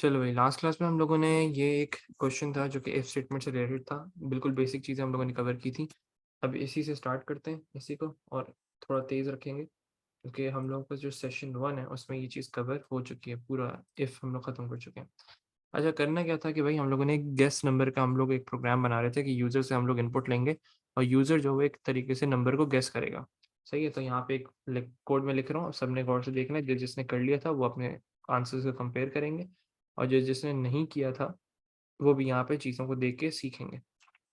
चलो भाई, last class में हम लोगों ने ये एक क्वेश्चन था जो कि इफ स्टेटमेंट से रिलेटेड था। बिल्कुल बेसिक चीज़ें हम लोगों ने कवर की थी। अब इसी से स्टार्ट करते हैं इसी को, और थोड़ा तेज़ रखेंगे क्योंकि हम लोगों का जो सेशन 1 है उसमें ये चीज़ कवर हो चुकी है। पूरा इफ हम लोग ख़त्म कर चुके हैं। अच्छा, करना क्या था कि भाई हम लोगों ने एक गेस नंबर का हम लोग एक प्रोग्राम बना रहे थे कि यूज़र से हम लोग इनपुट लेंगे और यूज़र जो है एक तरीके से नंबर को गेस करेगा। सही है, तो यहाँ पे एक कोड में लिख रहा हूँ, सबने गौर से देखना है। जिसने कर लिया था वो अपने आंसर से कंपेयर करेंगे, और जिसने नहीं किया था वो भी यहाँ पे चीज़ों को देख के सीखेंगे।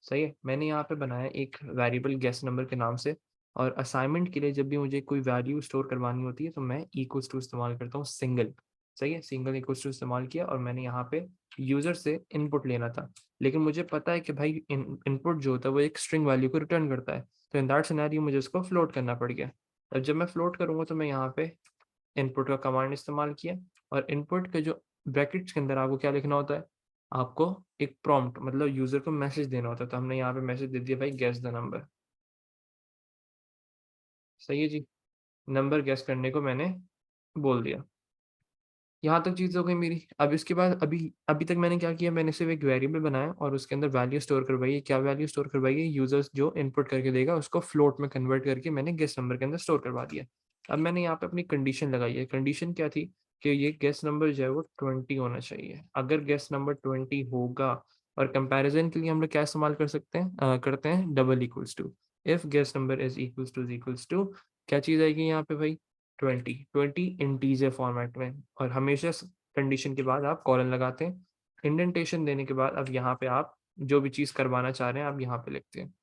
सही है, मैंने यहाँ पे बनाया एक वेरिएबल गेस नंबर के नाम से, और असाइनमेंट के लिए जब भी मुझे कोई वैल्यू स्टोर करवानी होती है तो मैं इक्वल्स टू इस्तेमाल करता हूँ, सिंगल। सही है, सिंगल इक्वल्स टू इस्तेमाल किया, और मैंने यहाँ पे यूजर से इनपुट लेना था। लेकिन मुझे पता है कि भाई इनपुट जो होता है वो एक स्ट्रिंग वैल्यू को रिटर्न करता है, तो इन दैट सिनेरियो मुझे उसको फ्लोट करना पड़ गया। अब जब मैं फ्लोट करूंगा तो मैं यहाँ पे इनपुट का कमांड इस्तेमाल किया, और इनपुट के जो ब्रैकेट्स के अंदर आपको क्या लिखना होता है, आपको एक प्रॉम्प्ट मतलब यूजर को मैसेज देना होता है। तो हमने यहाँ पे मैसेज दे दिया भाई, गेस द नंबर। सही है जी, नंबर गेस करने को मैंने बोल दिया। यहाँ तक चीज़ हो गई मेरी। अब इसके बाद अभी अभी तक मैंने क्या किया, मैंने सिर्फ एक वेरिएबल बनाया और उसके अंदर वैल्यू स्टोर करवाई है। क्या वैल्यू स्टोर करवाई है, यूजर्स जो इनपुट करके देगा उसको फ्लोट में कन्वर्ट करके मैंने गेस नंबर के अंदर स्टोर करवा दिया। अब मैंने यहाँ पे अपनी कंडीशन लगाई है। कंडीशन क्या थी कि ये गेस नंबर जो है वो 20 होना चाहिए। अगर गेस नंबर 20 होगा, और कंपैरिजन के लिए हम लोग क्या इस्तेमाल कर सकते हैं, करते हैं double equals to. If guess number is equals to क्या चीज़ आएगी यहाँ पे भाई, 20। 20 इंटीजर फॉर्मेट में, और हमेशा कंडीशन के बाद आप कॉलन लगाते हैं। इंडेंटेशन देने के बाद अब यहाँ पे आप जो भी चीज़ करवाना चाह रहे हैं आप यहाँ पे लिखते हैं।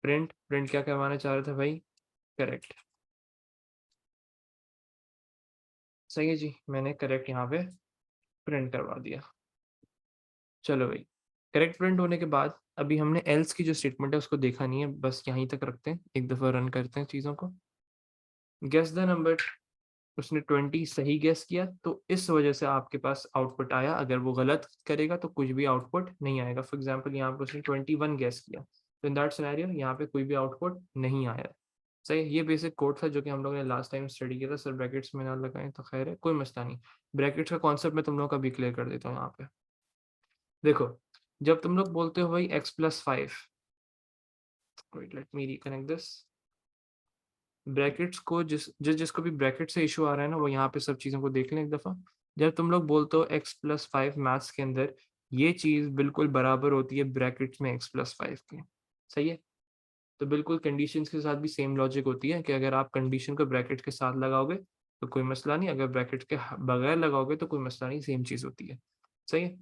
प्रिंट, प्रिंट क्या करवाना चाह रहे थे भाई, करेक्ट। सही है जी, मैंने करेक्ट यहाँ पे प्रिंट करवा दिया। चलो भाई, करेक्ट प्रिंट होने के बाद अभी हमने एल्स की जो स्टेटमेंट है उसको देखा नहीं है, बस यहीं तक रखते हैं। एक दफ़ा रन करते हैं चीज़ों को। गेस द नंबर, उसने 20 सही गेस किया तो इस वजह से आपके पास आउटपुट आया। अगर वो गलत करेगा तो कुछ भी आउटपुट नहीं आएगा। फॉर एग्जांपल यहाँ पे उसने 21 गेस किया, तो इन दैट सिनेरियो यहाँ पे कोई भी आउटपुट नहीं आया। सही है, ये बेसिक कोड था जो कि हम लोगों ने लास्ट टाइम स्टडी किया था। सर ब्रैकेट्स में ना लगाएं तो खैर है, कोई मसला नहीं। ब्रैकेट्स का कॉन्सेप्ट मैं तुम लोगों का भी क्लियर कर देता हूँ यहाँ पे। देखो, जब तुम लोग बोलते हो भाई x+5, wait let me reconnect this. Brackets को जिसको भी ब्रैकेट से इशू आ रहा है ना, वो यहाँ पे सब चीज़ों को देख लें एक दफ़ा। जब तुम लोग बोलते हो x+5 मैथ्स के अंदर, ये चीज़ बिल्कुल बराबर होती है ब्रैकेट्स में x+5 के। सही है, तो बिल्कुल कंडीशंस के साथ भी सेम लॉजिक होती है कि अगर आप कंडीशन को ब्रैकेट के साथ लगाओगे तो कोई मसला नहीं, अगर ब्रैकेट के बगैर लगाओगे तो कोई मसला नहीं, सेम चीज़ होती है। सही है,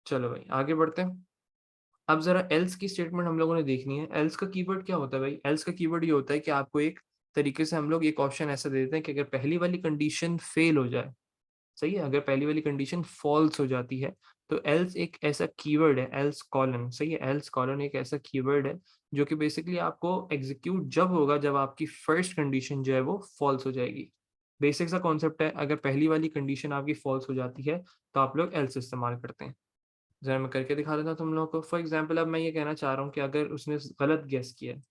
चलो भाई आगे बढ़ते हैं। अब जरा एल्स की स्टेटमेंट हम लोगों ने देखनी है। एल्स का कीवर्ड क्या होता है भाई, एल्स का कीवर्ड ये होता है कि आपको एक तरीके से हम लोग एक ऑप्शन ऐसा दे देते हैं कि अगर पहली वाली कंडीशन फेल हो जाए, सही है, अगर पहली वाली कंडीशन फॉल्स हो जाती है, तो एल्स एक ऐसा कीवर्ड है, एल्स कॉलन। सही है, एल्स कॉलन एक ऐसा कीवर्ड है जो कि बेसिकली आपको एग्जीक्यूट जब होगा जब आपकी फर्स्ट कंडीशन जो है वो फॉल्स हो जाएगी। बेसिक सा कॉन्सेप्ट है, अगर पहली वाली कंडीशन आपकी फॉल्स हो जाती है तो आप लोग एल्स इस्तेमाल करते हैं। ज़रा मैं करके दिखा देता हूँ तुम लोगों को। फॉर एग्जांपल अब मैं ये कहना चाह रहा हूँ कि अगर उसने गलत गेस किया है,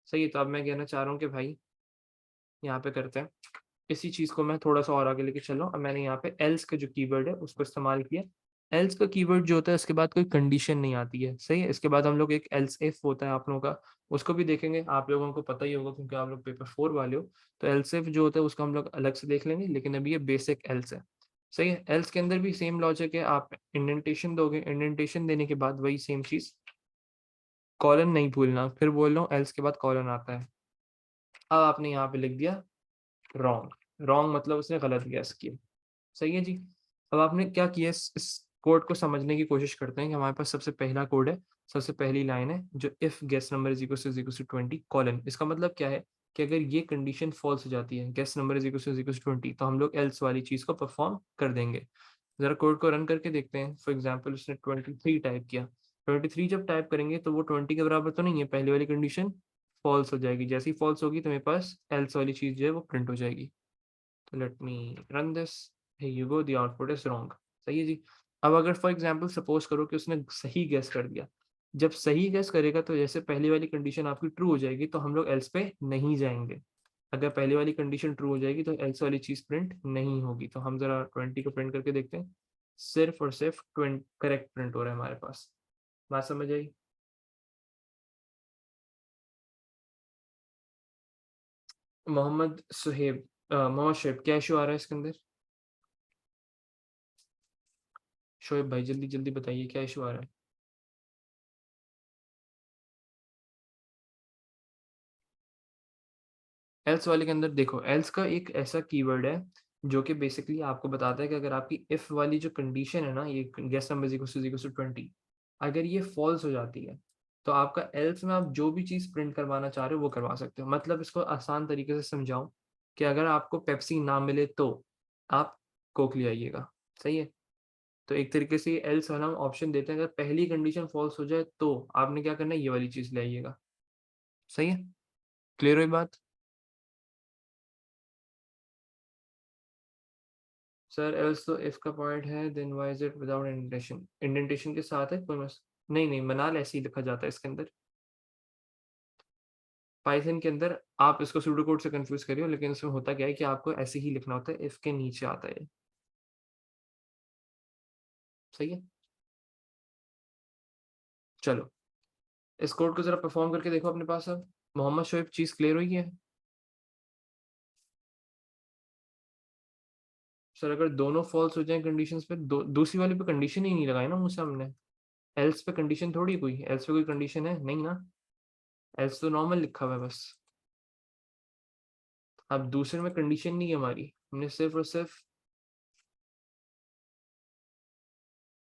सही है, तो अब मैं कहना चाह रहा हूँ कि भाई यहाँ पे करते हैं, इसी चीज़ को मैं थोड़ा सा और आगे लेके चल रहा हूँ। अब मैंने यहाँ पे एल्स का जो कीवर्ड है उसको इस्तेमाल किया। एल्स का कीवर्ड जो होता है, इसके बाद कोई कंडीशन नहीं आती है। सही है, इसके बाद हम लोग एक एल्स इफ होता है आप लोगों का, उसको भी देखेंगे। आप लोगों को पता ही होगा क्योंकि आप लोग पेपर 4 वाले हो। तो एल्स इफ जो होता है उसको हम लोग अलग से देख लेंगे, लेकिन अभी ये बेसिक एल्स है। सही है, एल्स के अंदर भी सेम लॉजिक है। आप इंडेंटेशन दोगे, इंडेंटेशन देने के बाद वही सेम चीज़, कॉलन नहीं भूलना। फिर बोल रहा हूँ, एल्स के बाद कॉलन आता है। अब आपने यहाँ पे लिख दिया रॉन्ग। रॉन्ग मतलब उसने गलत गैस किया। सही है जी। अब आपने क्या किया, इस कोड को समझने की कोशिश करते हैं कि हमारे पास सबसे पहला कोड है, सबसे पहली लाइन है जो if guess number is equal to 20 colon. इसका मतलब क्या है कि अगर ये कंडीशन फॉल्स हो जाती है, guess number is equal to 20, तो हम लोग एल्स वाली चीज़ को परफॉर्म कर देंगे। ज़रा कोड को रन करके देखते हैं। फॉर एग्जाम्पल उसने 23 टाइप किया। 23 जब टाइप करेंगे तो वो 20 के बराबर तो नहीं है, पहली वाली कंडीशन फॉल्स हो जाएगी। जैसे ही फॉल्स होगी तो मेरे पास एल्स वाली चीज़ जो है वो प्रिंट हो जाएगी। तो late me run this, here you go, the output is wrong। सही है जी। अब अगर फॉर एग्जांपल सपोज करो कि उसने सही गेस कर दिया, जब सही गेस करेगा तो जैसे पहली वाली कंडीशन आपकी ट्रू हो जाएगी तो हम लोग एल्स पे नहीं जाएंगे। अगर पहली वाली कंडीशन ट्रू हो जाएगी तो एल्स वाली चीज प्रिंट नहीं होगी। तो हम जरा 20 को प्रिंट करके देखते हैं। सिर्फ और सिर्फ 20 करेक्ट प्रिंट हो रहा है हमारे पास। बात समझ आई? मोहम्मद सुहेब, मोहम्मद शुएब, क्या इशू आ रहा है इसके अंदर? शोएब भाई जल्दी जल्दी बताइए क्या इशू आ रहा है? एल्स वाले के अंदर देखो, एल्स का एक ऐसा कीवर्ड है जो कि बेसिकली आपको बताता है कि अगर आपकी इफ वाली जो कंडीशन है ना, ये गेस नंबर इक्वल टू 20, अगर ये फॉल्स हो जाती है तो आपका एल्स में आप जो भी चीज़ प्रिंट करवाना चाह रहे हो वो करवा सकते हो। मतलब इसको आसान तरीके से समझाऊं कि अगर आपको पेप्सी ना मिले तो आप कोक ले आइएगा। सही है? तो एक तरीके से एल्स वाला हम ऑप्शन देते हैं, अगर पहली कंडीशन फॉल्स हो जाए तो आपने क्या करना है, ये वाली चीज़ ले आइएगा। सही है? क्लियर हुई बात? सर एल्स तो इफ का पार्ट है, then why is it without indentation? Indentation के साथ है कोई मस नहीं नहीं, मनाल ऐसे ही लिखा जाता है इसके अंदर। पाइथन के अंदर आप इसको सूडो कोड से कंफ्यूज करियो, लेकिन इसमें होता क्या है कि आपको ऐसे ही लिखना होता है, इफ के नीचे आता है। सही है? चलो इस कोड को जरा परफॉर्म करके देखो अपने पास। अब मोहम्मद शोएब चीज क्लियर हुई है? सर अगर दोनों फॉल्स हो जाए कंडीशंस पे, दूसरी वाली पे कंडीशन ही नहीं लगाई ना मुझसे हमने। एल्स पे कंडीशन थोड़ी, कोई एल्स पे कोई कंडीशन है नहीं ना। एल्स तो नॉर्मल लिखा हुआ है बस। अब दूसरे में कंडीशन नहीं है हमारी, हमने सिर्फ और सिर्फ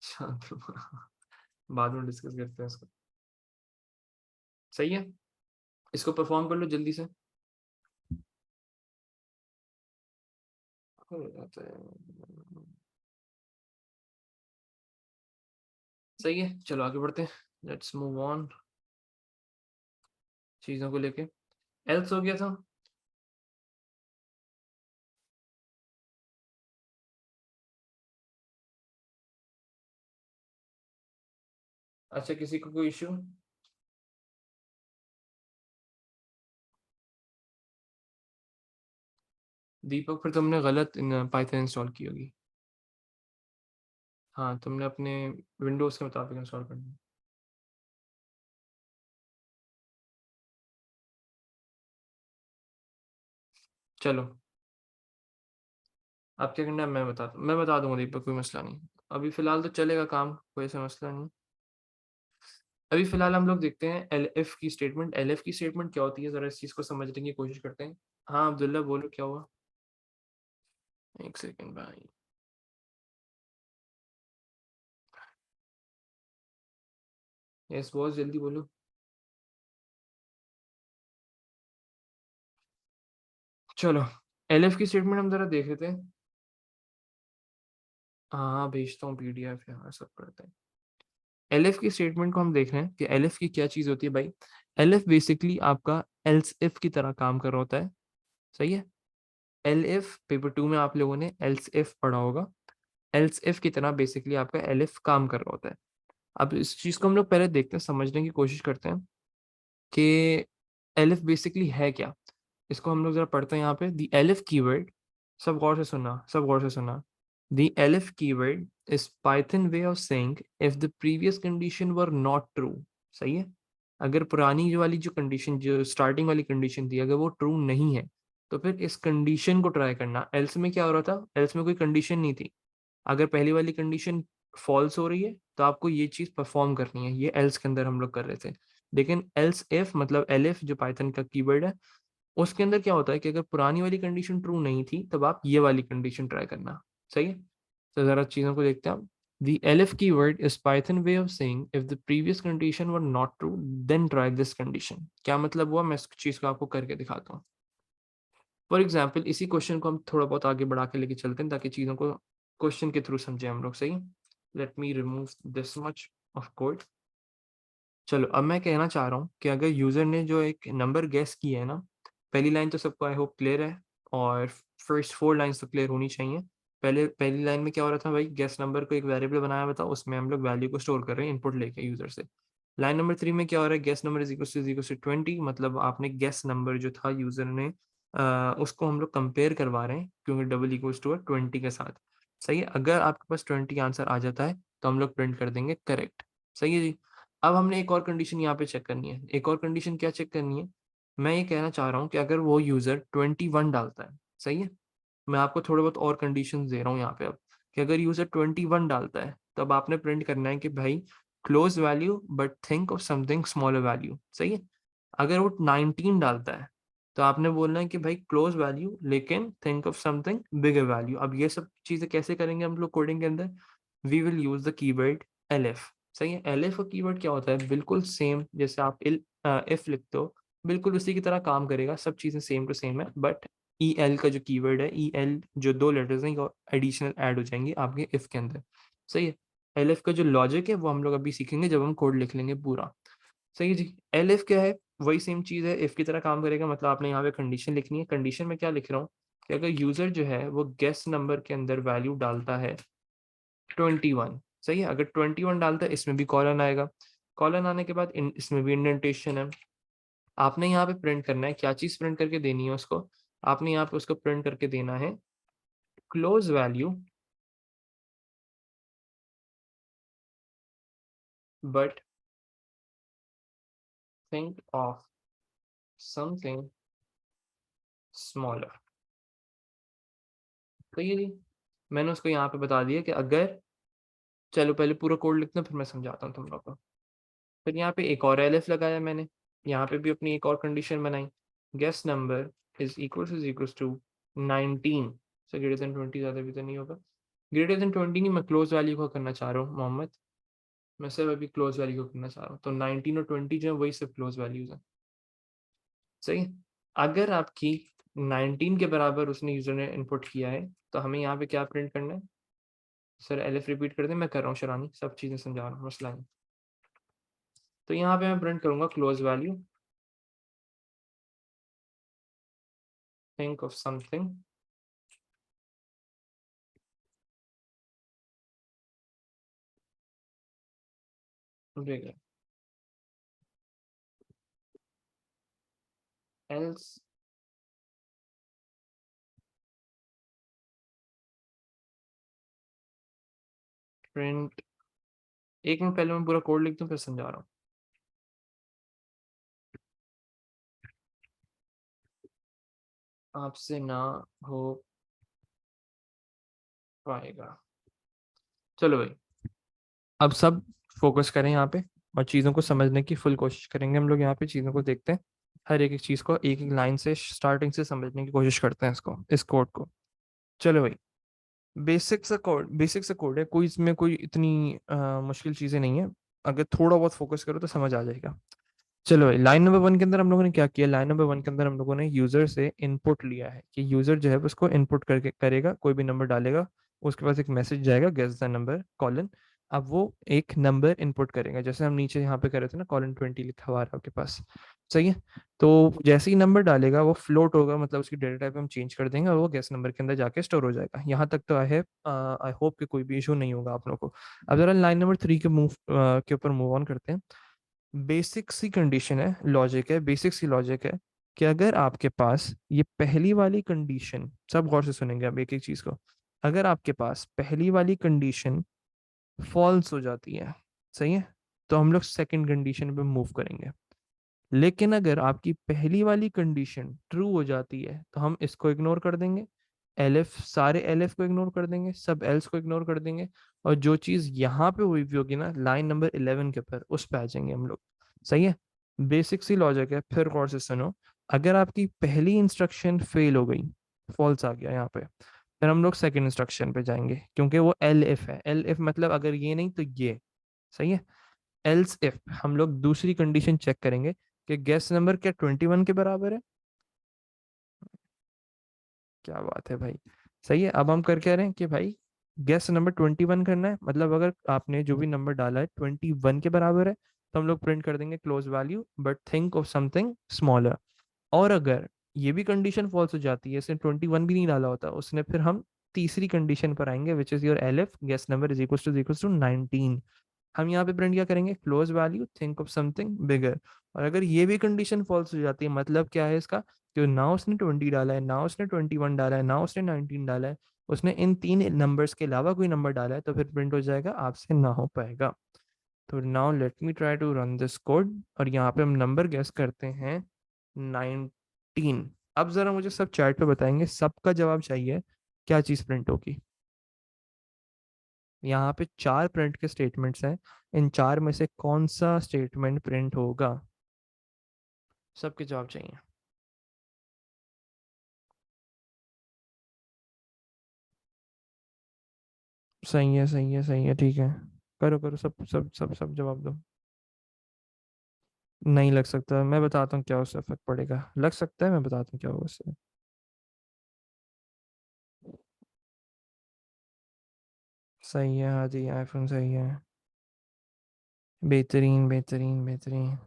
शांत रहो। बाद में डिस्कस करते हैं इसको। सही है? इसको परफॉर्म कर लो जल्दी से। हो जाता है। सही है, चलो आगे बढ़ते हैं। Let's move on. चीजों को लेके एल्स हो गया था। अच्छा किसी को कोई इश्यू? दीपक फिर तुमने गलत पाइथन इंस्टॉल की होगी। हाँ तुमने अपने विंडोज के मुताबिक इंस्टॉल करना है। चलो आप क्या करना है मैं बता दूंगा दीपक, कोई मसला नहीं। अभी फिलहाल तो चलेगा काम, कोई ऐसा मसला नहीं। अभी फिलहाल हम लोग देखते हैं एल एफ की स्टेटमेंट। एल एफ की स्टेटमेंट क्या होती है, जरा इस चीज को समझने की कोशिश करते हैं। हाँ अब्दुल्ला बोलो क्या हुआ? एक सेकंड भाई। यस बहुत जल्दी बोलो। चलो एल एफ की स्टेटमेंट हम जरा देख लेते हैं। हाँ भेजता हूँ पीडीएफ, यहाँ सब करते हैं। एल एफ की स्टेटमेंट को हम देख रहे हैं कि एल एफ की क्या चीज़ होती है भाई। एल एफ बेसिकली आपका एल्स इफ की तरह काम कर रहा होता है। सही है? एल एफ पेपर 2 में आप लोगों ने एल्स इफ पढ़ा होगा। एल्स इफ की तरह बेसिकली आपका एल एफ काम कर रहा होता है। अब इस चीज़ को हम लोग पहले देखते हैं, समझने की कोशिश करते हैं कि एल एफ बेसिकली है क्या। इसको हम लोग जरा पढ़ते हैं यहाँ पे। दी एल एफ कीवर्ड, सब गौर से सुनना, सब गौर से सुनना। The elif keyword is Python way of saying if the previous condition were not true. सही है? अगर पुरानी जो वाली जो कंडीशन, जो स्टार्टिंग वाली कंडीशन थी, अगर वो ट्रू नहीं है तो फिर इस कंडीशन को ट्राई करना। एल्स में क्या हो रहा था, एल्स में कोई कंडीशन नहीं थी। अगर पहली वाली कंडीशन फॉल्स हो रही है तो आपको ये चीज परफॉर्म करनी है, ये एल्स के अंदर हम लोग कर रहे थे। लेकिन एल्स इफ मतलब एलिफ जो पाइथन का कीवर्ड है, उसके अंदर क्या होता है कि अगर पुरानी वाली कंडीशन ट्रू नहीं थी तब आप ये वाली कंडीशन ट्राई करना। सही है? तो जरा चीजों को देखते हैं हम। The elif keyword is Python way of saying if the previous condition were not true, then try this condition। क्या मतलब हुआ, मैं इस चीज को आपको करके दिखाता हूँ। फॉर एग्जाम्पल इसी क्वेश्चन को हम थोड़ा बहुत आगे बढ़ा के लेके चलते हैं ताकि चीज़ों को क्वेश्चन के थ्रू समझे हम लोग। सही? Let me remove this much of code. चलो अब मैं कहना चाह रहा हूँ कि अगर यूजर ने जो एक नंबर गेस किया है ना, पहली लाइन तो सबको आई होप क्लियर है, और फर्स्ट 4 लाइन्स तो क्लियर होनी चाहिए। पहले पहली लाइन में क्या हो रहा था भाई, गेस नंबर को एक वेरिएबल बनाया हुआ था, उसमें हम लोग वैल्यू को स्टोर कर रहे हैं इनपुट लेके यूजर से। लाइन नंबर 3 में क्या हो रहा है, guess number is equal to 20, मतलब आपने गेस नंबर जो था यूजर ने उसको हम लोग कंपेयर करवा रहे हैं क्योंकि डबल इक्वल्स टू 20 के साथ। सही है। अगर आपके पास 20 आंसर आ जाता है तो हम लोग प्रिंट कर देंगे करेक्ट। सही है जी। अब हमने एक और कंडीशन यहाँ पे चेक करनी है। एक और कंडीशन क्या चेक करनी है? मैं ये कहना चाह रहा हूँ कि अगर वो यूजर 21 डालता है, सही है, मैं आपको थोड़े बहुत और कंडीशन दे रहा हूँ यहाँ पे अब, कि अगर यूजर 21 डालता है तब आपने प्रिंट करना है कि भाई close value but think of something smaller value. सही है। अगर वो 19 डालता है तो आपने बोलना है कि भाई क्लोज वैल्यू लेकिन think of something bigger value. अब ये सब चीजें कैसे करेंगे हम लोग कोडिंग के अंदर? We will use the keyword elif. सही है। एलएफ का कीवर्ड क्या होता है? बिल्कुल सेम जैसे आप इफ लिखते हो, बिल्कुल उसी की तरह काम करेगा। सब चीजें सेम टू सेम है, बट ई एल का जो कीवर्ड है, ई एल जो दो लेटर्स हैं एडिशनल ऐड हो जाएंगे आपके इफ के अंदर। सही है। एलएफ का जो लॉजिक है वो हम लोग अभी सीखेंगे जब हम कोड लिख लेंगे पूरा। सही है जी। एलिफ क्या है? वही सेम चीज है, इफ की तरह काम करेगा। मतलब आपने यहाँ पे कंडीशन लिखनी है। कंडीशन में क्या लिख रहा हूँ कि अगर यूजर जो है वो गेस नंबर के अंदर वैल्यू डालता है 21। सही है। अगर 21 डालता है इसमें भी कॉलन आएगा। कॉलन आने के बाद इसमें भी इंडेंटेशन है। आपने यहाँ पे प्रिंट करना है, क्या चीज प्रिंट करके देनी है उसको? आपने यहाँ पे उसको प्रिंट करके देना है close value but think of something smaller. तो ये जी, मैंने उसको यहाँ पे बता दिया कि अगर, चलो पहले पूरा कोड लिखते हैं फिर मैं समझाता हूँ तुम लोग को। फिर यहाँ पे एक और एलिफ लगाया मैंने। यहाँ पे भी अपनी एक और कंडीशन बनाई। Guess number is equal to 19 से ग्रेटर देन 20, ज़्यादा भी तो नहीं होगा। ग्रेटर देन 20 नहीं, मैं क्लोज वैल्यू को करना चाह रहा हूँ मोहम्मद। मैं सिर्फ अभी क्लोज वैल्यू को करना चाह रहा हूँ, तो 19 और 20 जो है वही सिर्फ क्लोज वैल्यूज है। सही है? अगर आपकी 19 के बराबर उसने यूजर ने इनपुट किया है तो हमें यहाँ पे क्या प्रिंट करना है? सर एलिफ रिपीट कर दें? मैं कर रहा हूँ शरानी, सब चीज़ें समझा रहा हूँ, मसला नहीं। तो यहाँ पे मैं प्रिंट करूंगा close value think of something bigger else print. एक मिनट पहले मैं पूरा कोड लिख दूं फिर समझा रहा हूँ। आपसे ना हो पाएगा। चलो भाई, अब सब फोकस करें यहाँ पे और चीज़ों को समझने की फुल कोशिश करेंगे। हम लोग यहाँ पे चीज़ों को देखते हैं, हर एक एक चीज़ को एक एक लाइन से स्टार्टिंग से समझने की कोशिश करते हैं इसको, इस कोड को। चलो भाई, बेसिक सा कोड है, कोई इसमें कोई इतनी मुश्किल चीज़ें नहीं है। अगर थोड़ा बहुत फोकस करो तो समझ आ जाएगा। चलो भाई, लाइन नंबर 1 के अंदर हम लोगों ने क्या किया? लाइन नंबर 1 के अंदर हम लोगों ने यूजर से इनपुट लिया है कि यूजर जो है उसको इनपुट करके करेगा, कोई भी नंबर डालेगा, उसके पास एक मैसेज जाएगा गेस द नंबर कॉलन। अब वो एक नंबर इनपुट करेगा, जैसे हम नीचे यहाँ पे कर रहे थे ना, कॉलन 20 लिखा हुआ आ रहा है आपके पास। सही है। तो जैसे ही नंबर डालेगा वो फ्लोट होगा, मतलब उसकी डेटा टाइप हम चेंज कर देंगे और वो गेस नंबर के अंदर जाके स्टोर हो जाएगा। यहाँ तक तो आई होप कि कोई भी इशू नहीं होगा आप लोगों को। अब जरा लाइन नंबर 3 के ऊपर मूव ऑन करते हैं। बेसिक सी कंडीशन है, लॉजिक है, बेसिक सी लॉजिक है कि अगर आपके पास ये पहली वाली कंडीशन, सब गौर से सुनेंगे अब एक एक चीज को, अगर आपके पास पहली वाली कंडीशन फॉल्स हो जाती है, सही है, तो हम लोग सेकंड कंडीशन पे मूव करेंगे। लेकिन अगर आपकी पहली वाली कंडीशन ट्रू हो जाती है तो हम इसको इग्नोर कर देंगे, एलिफ, सारे एलिफ को इग्नोर कर देंगे, सब एल्स को इग्नोर कर देंगे, और जो चीज यहाँ पे हुई भी होगी ना लाइन नंबर 11 के ऊपर, उस पे आ जाएंगे हम लोग। सही है। बेसिक सी लॉजिक है, फिर गौर से सुनो। अगर आपकी पहली इंस्ट्रक्शन फेल हो गई, फॉल्स आ गया यहाँ पे, फिर हम लोग सेकंड इंस्ट्रक्शन पे जाएंगे, क्योंकि वो एल इफ है। एल इफ मतलब अगर ये नहीं तो ये। सही है। एल्स इफ हम लोग दूसरी कंडीशन चेक करेंगे कि गैस नंबर क्या 21 के बराबर है। क्या बात है भाई। सही है। अब हम कर क्या रहे हैं कि भाई गैस नंबर 21 करना है, मतलब अगर आपने जो भी नंबर डाला है 21 के बराबर है तो हम लोग प्रिंट कर देंगे close value but think of something smaller. और अगर ये भी कंडीशन फॉल्स हो जाती है, इसने 21 भी नहीं डाला होता उसने, फिर हम तीसरी कंडीशन पर आएंगे which is your elif guess number is equal to 19। हम यहाँ पे प्रिंट क्या करेंगे? Close value think of something bigger. और अगर ये भी कंडीशन फॉल्स हो जाती है, मतलब क्या है इसका? कि ना उसने 20 डाला है, ना उसने 21 डाला है, ना उसने 19 डाला है, उसने इन 3 नंबर्स के अलावा कोई नंबर डाला है तो फिर प्रिंट हो जाएगा, आपसे ना हो पाएगा। तो now let me try to run this code, और यहाँ पे हम नंबर गेस करते हैं 19। अब जरा मुझे सब चैट पे बताएंगे, सबका जवाब चाहिए, क्या चीज़ प्रिंट होगी। यहाँ पे 4 प्रिंट के स्टेटमेंट्स हैं, इन 4 में से कौन सा स्टेटमेंट प्रिंट होगा, सबके जवाब चाहिए। सही है, सही है, सही है, ठीक है। करो करो, सब सब सब सब जवाब दो। नहीं लग सकता, मैं बताता हूँ क्या उससे फर्क पड़ेगा, लग सकता है, मैं बताता हूँ क्या होगा उससे। सही है, हाँ जी, आईफोन सही है। बेहतरीन बेहतरीन बेहतरीन।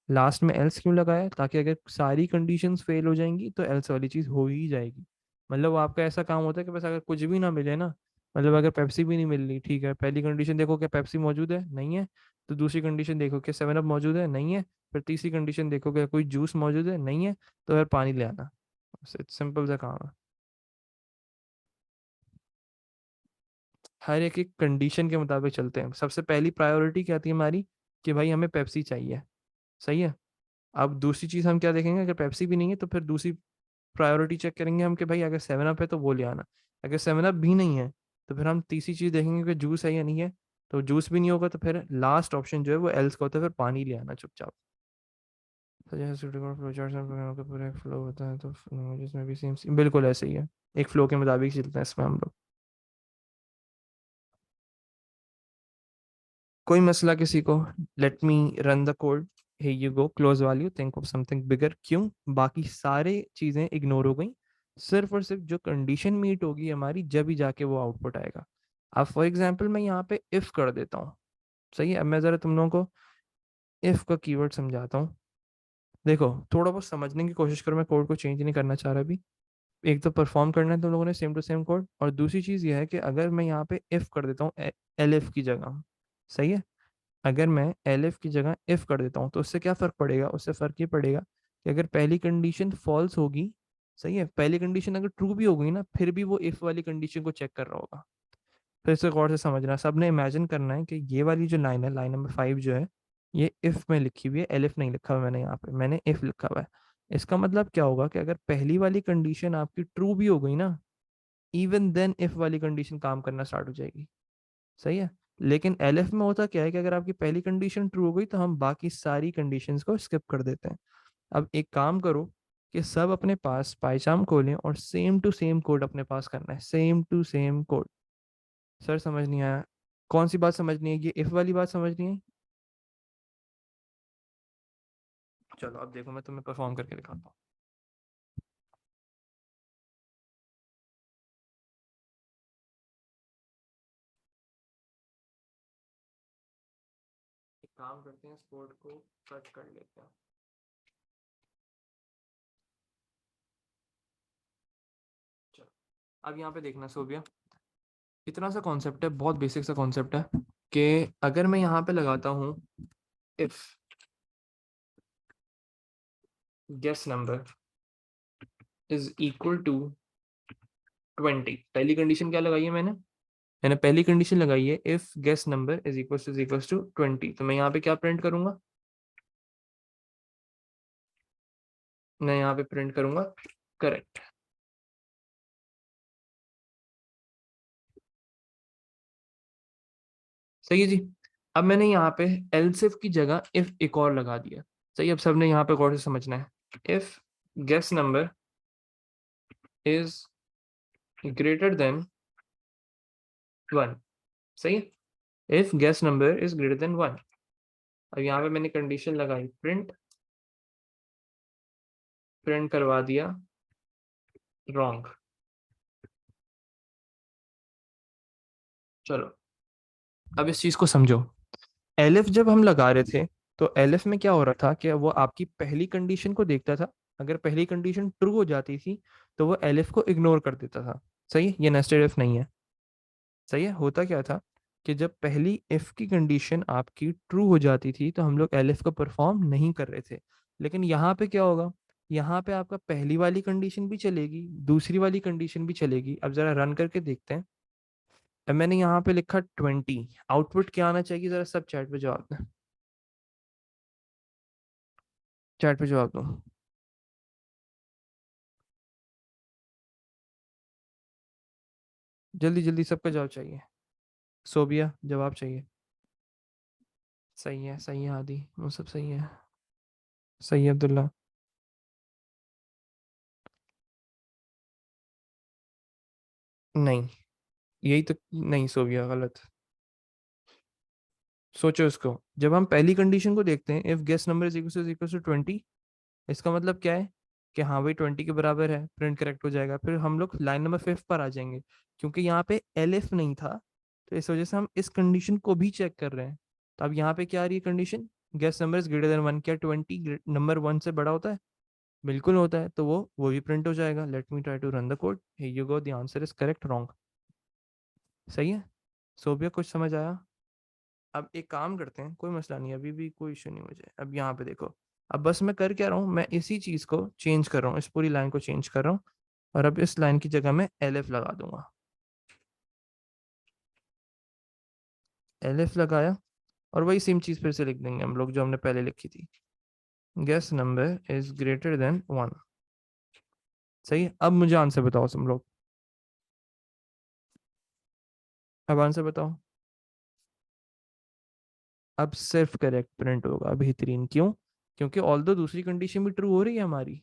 लास्ट में एल्स क्यों लगाया, ताकि अगर सारी कंडीशंस फेल हो जाएंगी तो एल्स वाली चीज हो ही जाएगी। मतलब आपका ऐसा काम होता है कि बस अगर कुछ भी ना मिले ना, मतलब अगर पेप्सी भी नहीं मिल रही, ठीक है, पहली कंडीशन देखो क्या पेप्सी मौजूद है, नहीं है। तो दूसरी कंडीशन देखो क्या सेवन अप मौजूद है, नहीं है। फिर तीसरी कंडीशन देखो क्या कोई जूस मौजूद है, नहीं है। तो फिर पानी ले आना। सिंपल सा काम है। हर एक एक कंडीशन के मुताबिक चलते हैं। सबसे पहली प्रायोरिटी क्या थी हमारी, कि भाई हमें पेप्सी चाहिए। सही है। अब दूसरी चीज हम क्या देखेंगे, अगर पेप्सी भी नहीं है तो फिर दूसरी प्रायोरिटी चेक करेंगे हम कि भाई अगर सेवन अप है तो वो ले आना। अगर सेवन अप भी नहीं है तो फिर हम तीसरी चीज देखेंगे कि जूस है या नहीं है। तो जूस भी नहीं होगा तो फिर लास्ट ऑप्शन जो है वो एल्स का होता है, फिर पानी ले आना चुपचाप। तो जैसे फ्लोचार्ट का पूरा एक फ्लो होता है, तो जिसमें भी सेम बिल्कुल ऐसे ही है। एक फ्लो के मुताबिक चलते हैं इसमें हम लोग। कोई मसला किसी को, let me run the code. Here you go, close value, think of something bigger. क्यों, बाकी सारे चीजें इग्नोर हो गई, सिर्फ और सिर्फ जो कंडीशन मीट होगी हमारी जब ही जाके वो आउटपुट आएगा। अब फॉर एग्जाम्पल मैं यहाँ पे इफ कर देता हूँ। सही है, अब मैं जरा तुम लोगों को इफ का कीवर्ड समझाता हूँ। देखो, थोड़ा बहुत समझने की कोशिश करो, मैं कोड को चेंज नहीं करना चाह रहा अभी। एक तो परफॉर्म करना है तुम लोगों ने सेम टू सेम कोड, और दूसरी चीज ये है कि अगर मैं यहाँ पे इफ कर देता हूँ एलिफ की जगह। सही है। अगर मैं एलिफ की जगह इफ कर देता हूँ तो उससे क्या फर्क पड़ेगा, उससे फर्क ये पड़ेगा कि अगर पहली कंडीशन फॉल्स होगी, सही है, पहली कंडीशन अगर ट्रू भी हो गई ना, फिर भी वो इफ वाली कंडीशन को चेक कर रहा होगा। फिर से गौर से समझना, सबने इमेजिन करना है कि ये वाली जो लाइन है, लाइन नंबर 5 जो है, ये इफ में लिखी हुई है, एलिफ नहीं लिखा हुआ मैंने यहाँ पे, मैंने इफ लिखा हुआ है। इसका मतलब क्या होगा कि अगर पहली वाली कंडीशन आपकी ट्रू भी हो गई ना, इवन देन इफ वाली कंडीशन काम करना स्टार्ट हो जाएगी। सही है। लेकिन एलिफ में होता क्या है कि अगर आपकी पहली कंडीशन ट्रू हो गई तो हम बाकी सारी कंडीशंस को स्किप कर देते हैं। अब एक काम करो कि सब अपने पास पाइचाम खोलें और सेम टू सेम कोड अपने पास करना है, same to same code. Sir समझ नहीं आया। कौन सी बात समझनी है, ये इफ वाली बात समझनी है। चलो अब देखो, मैं तुम्हें परफॉर्म करके दिखाता हूँ। एक काम करते हैं, इस कोड को कट कर लेते हैं। चलो, अब यहाँ पे देखना सोबिया, इतना सा कॉन्सेप्ट है, बहुत बेसिक सा कॉन्सेप्ट है, कि अगर मैं यहाँ पे लगाता हूँ if guess number is equal to 20, पहली कंडीशन क्या लगाई है मैंने पहली कंडीशन लगाई है if guess number is equal to 20, तो मैं यहाँ पे क्या प्रिंट करूंगा, मैं यहाँ पे प्रिंट करूंगा करेक्ट। सही है जी। अब मैंने यहाँ पे एलसिफ की जगह इफ एक और लगा दिया। सही, अब सबने यहाँ पे गौर से समझना है। If guess number is greater than 1। सही है। If guess number is greater than 1। अब यहाँ पे मैंने कंडीशन लगाई प्रिंट, प्रिंट करवा दिया रॉन्ग। चलो, अब इस चीज को समझो। एलिफ जब हम लगा रहे थे तो एलिफ में क्या हो रहा था कि वो आपकी पहली कंडीशन को देखता था, अगर पहली कंडीशन ट्रू हो जाती थी तो वो एलिफ को इग्नोर कर देता था। सही है, ये नेस्टेड इफ नहीं है। सही है, होता क्या था कि जब पहली इफ की कंडीशन आपकी ट्रू हो जाती थी तो हम लोग एलिफ को परफॉर्म नहीं कर रहे थे। लेकिन यहाँ पे क्या होगा, यहाँ पे आपका पहली वाली कंडीशन भी चलेगी, दूसरी वाली कंडीशन भी चलेगी। अब जरा रन करके देखते हैं। अब मैंने यहाँ पे लिखा 20, आउटपुट क्या आना चाहिए, जरा सब चैट पे जवाब दें, चैट पे जवाब दो। जल्दी जल्दी सबका जवाब चाहिए। सोबिया जवाब चाहिए। सही है, सही है आदि, वो सब सही है। सही है अब्दुल्ला। नहीं, यही तो नहीं, सोबिया गलत। सोचो इसको, जब हम पहली कंडीशन को देखते हैं, if guess number is equal to 20, इसका मतलब क्या है कि हाँ भाई 20 के बराबर है, प्रिंट करेक्ट हो जाएगा। फिर हम लोग लाइन नंबर 5 पर आ जाएंगे, क्योंकि यहाँ पे एलिफ नहीं था, तो इस वजह से हम इस कंडीशन को भी चेक कर रहे हैं। तो अब यहाँ पे क्या आ रही है condition, guess number is greater than 1, क्या 20 नंबर 1 से बड़ा होता है? बिल्कुल होता है, तो वो भी प्रिंट हो जाएगा। Let me try to run the code, here you go, the answer is correct, wrong. सही है। सोबिया कुछ समझ आया? अब एक काम करते हैं, कोई मसला नहीं, अभी भी कोई इशू नहीं मुझे। अब यहाँ पे देखो, अब बस मैं कर क्या रहा हूँ, मैं इसी चीज को चेंज कर रहा हूँ, इस पूरी लाइन को चेंज कर रहा हूँ, और अब इस लाइन की जगह मैं एलिफ लगा दूंगा। एलिफ लगाया, और वही सेम चीज फिर से लिख देंगे हम लोग जो हमने पहले लिखी थी, guess number is greater than 1। सही है। अब मुझे आंसर बताओ तुम लोग, अब आंसर बताओ। अब सिर्फ करेक्ट प्रिंट होगा, बेहतरीन। क्यों? क्योंकि ऑल दो दूसरी कंडीशन भी ट्रू हो रही है हमारी।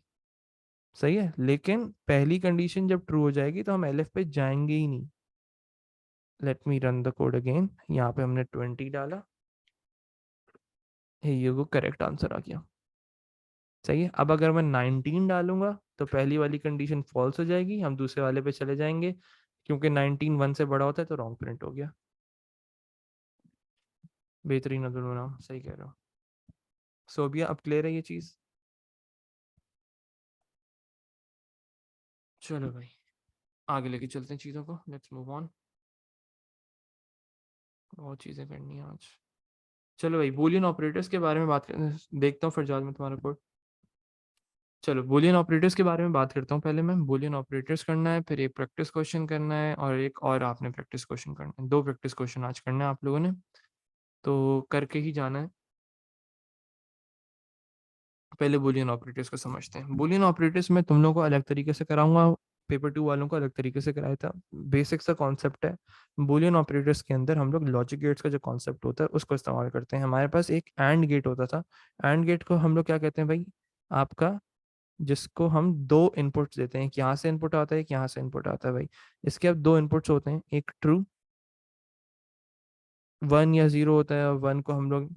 सही है, लेकिन पहली कंडीशन जब ट्रू हो जाएगी तो हम एलिफ पे जाएंगे ही नहीं। Late me run the code again, यहाँ पे हमने 20 डाला, ये वो करेक्ट आंसर आ गया। सही है। अब अगर मैं 19 डालूंगा तो पहली वाली कंडीशन फॉल्स हो जाएगी, हम दूसरे वाले पे चले जाएंगे, क्योंकि 19 1 से बड़ा होता है, तो रॉन्ग प्रिंट हो गया। बेहतरीन अब्दुल मनाम, सही कह रहे हो। सोबिया अब क्लियर है ये चीज? चलो भाई, आगे लेके चलते हैं चीज़ों को, लेट्स मूव ऑन। बहुत चीज़ें करनी है आज। चलो भाई, बूलियन ऑपरेटर्स के बारे में बात कर, देखता हूँ फिर जॉर्ज मैं तुम्हारा कोड। चलो बूलियन ऑपरेटर्स के बारे में बात करता हूँ। पहले मैं बूलियन ऑपरेटर्स करना है, फिर एक प्रैक्टिस क्वेश्चन करना है, और एक और आपने प्रैक्टिस क्वेश्चन करना है। दो प्रैक्टिस क्वेश्चन आज करना है आप लोगों ने, तो करके ही जाना है। पहले बूलियन ऑपरेटर्स को समझते हैं। बूलियन ऑपरेटर्स में तुम लोगों को अलग तरीके से कराऊंगा, पेपर 2 वालों को अलग तरीके से कराया था। बेसिक सा कॉन्सेप्ट है। बूलियन ऑपरेटर्स के अंदर हम लोग लॉजिक गेट्स का जो कॉन्सेप्ट होता है उसको इस्तेमाल करते हैं। हमारे पास एक एंड गेट होता था। एंड गेट को हम लोग क्या कहते हैं भाई, आपका, जिसको हम दो इनपुट्स देते हैं, एक यहाँ से इनपुट आता है, एक यहाँ से इनपुट आता है भाई। इसके अब दो इनपुट्स होते हैं, एक ट्रू 1 या 0 होता है, और 1 को हम लोग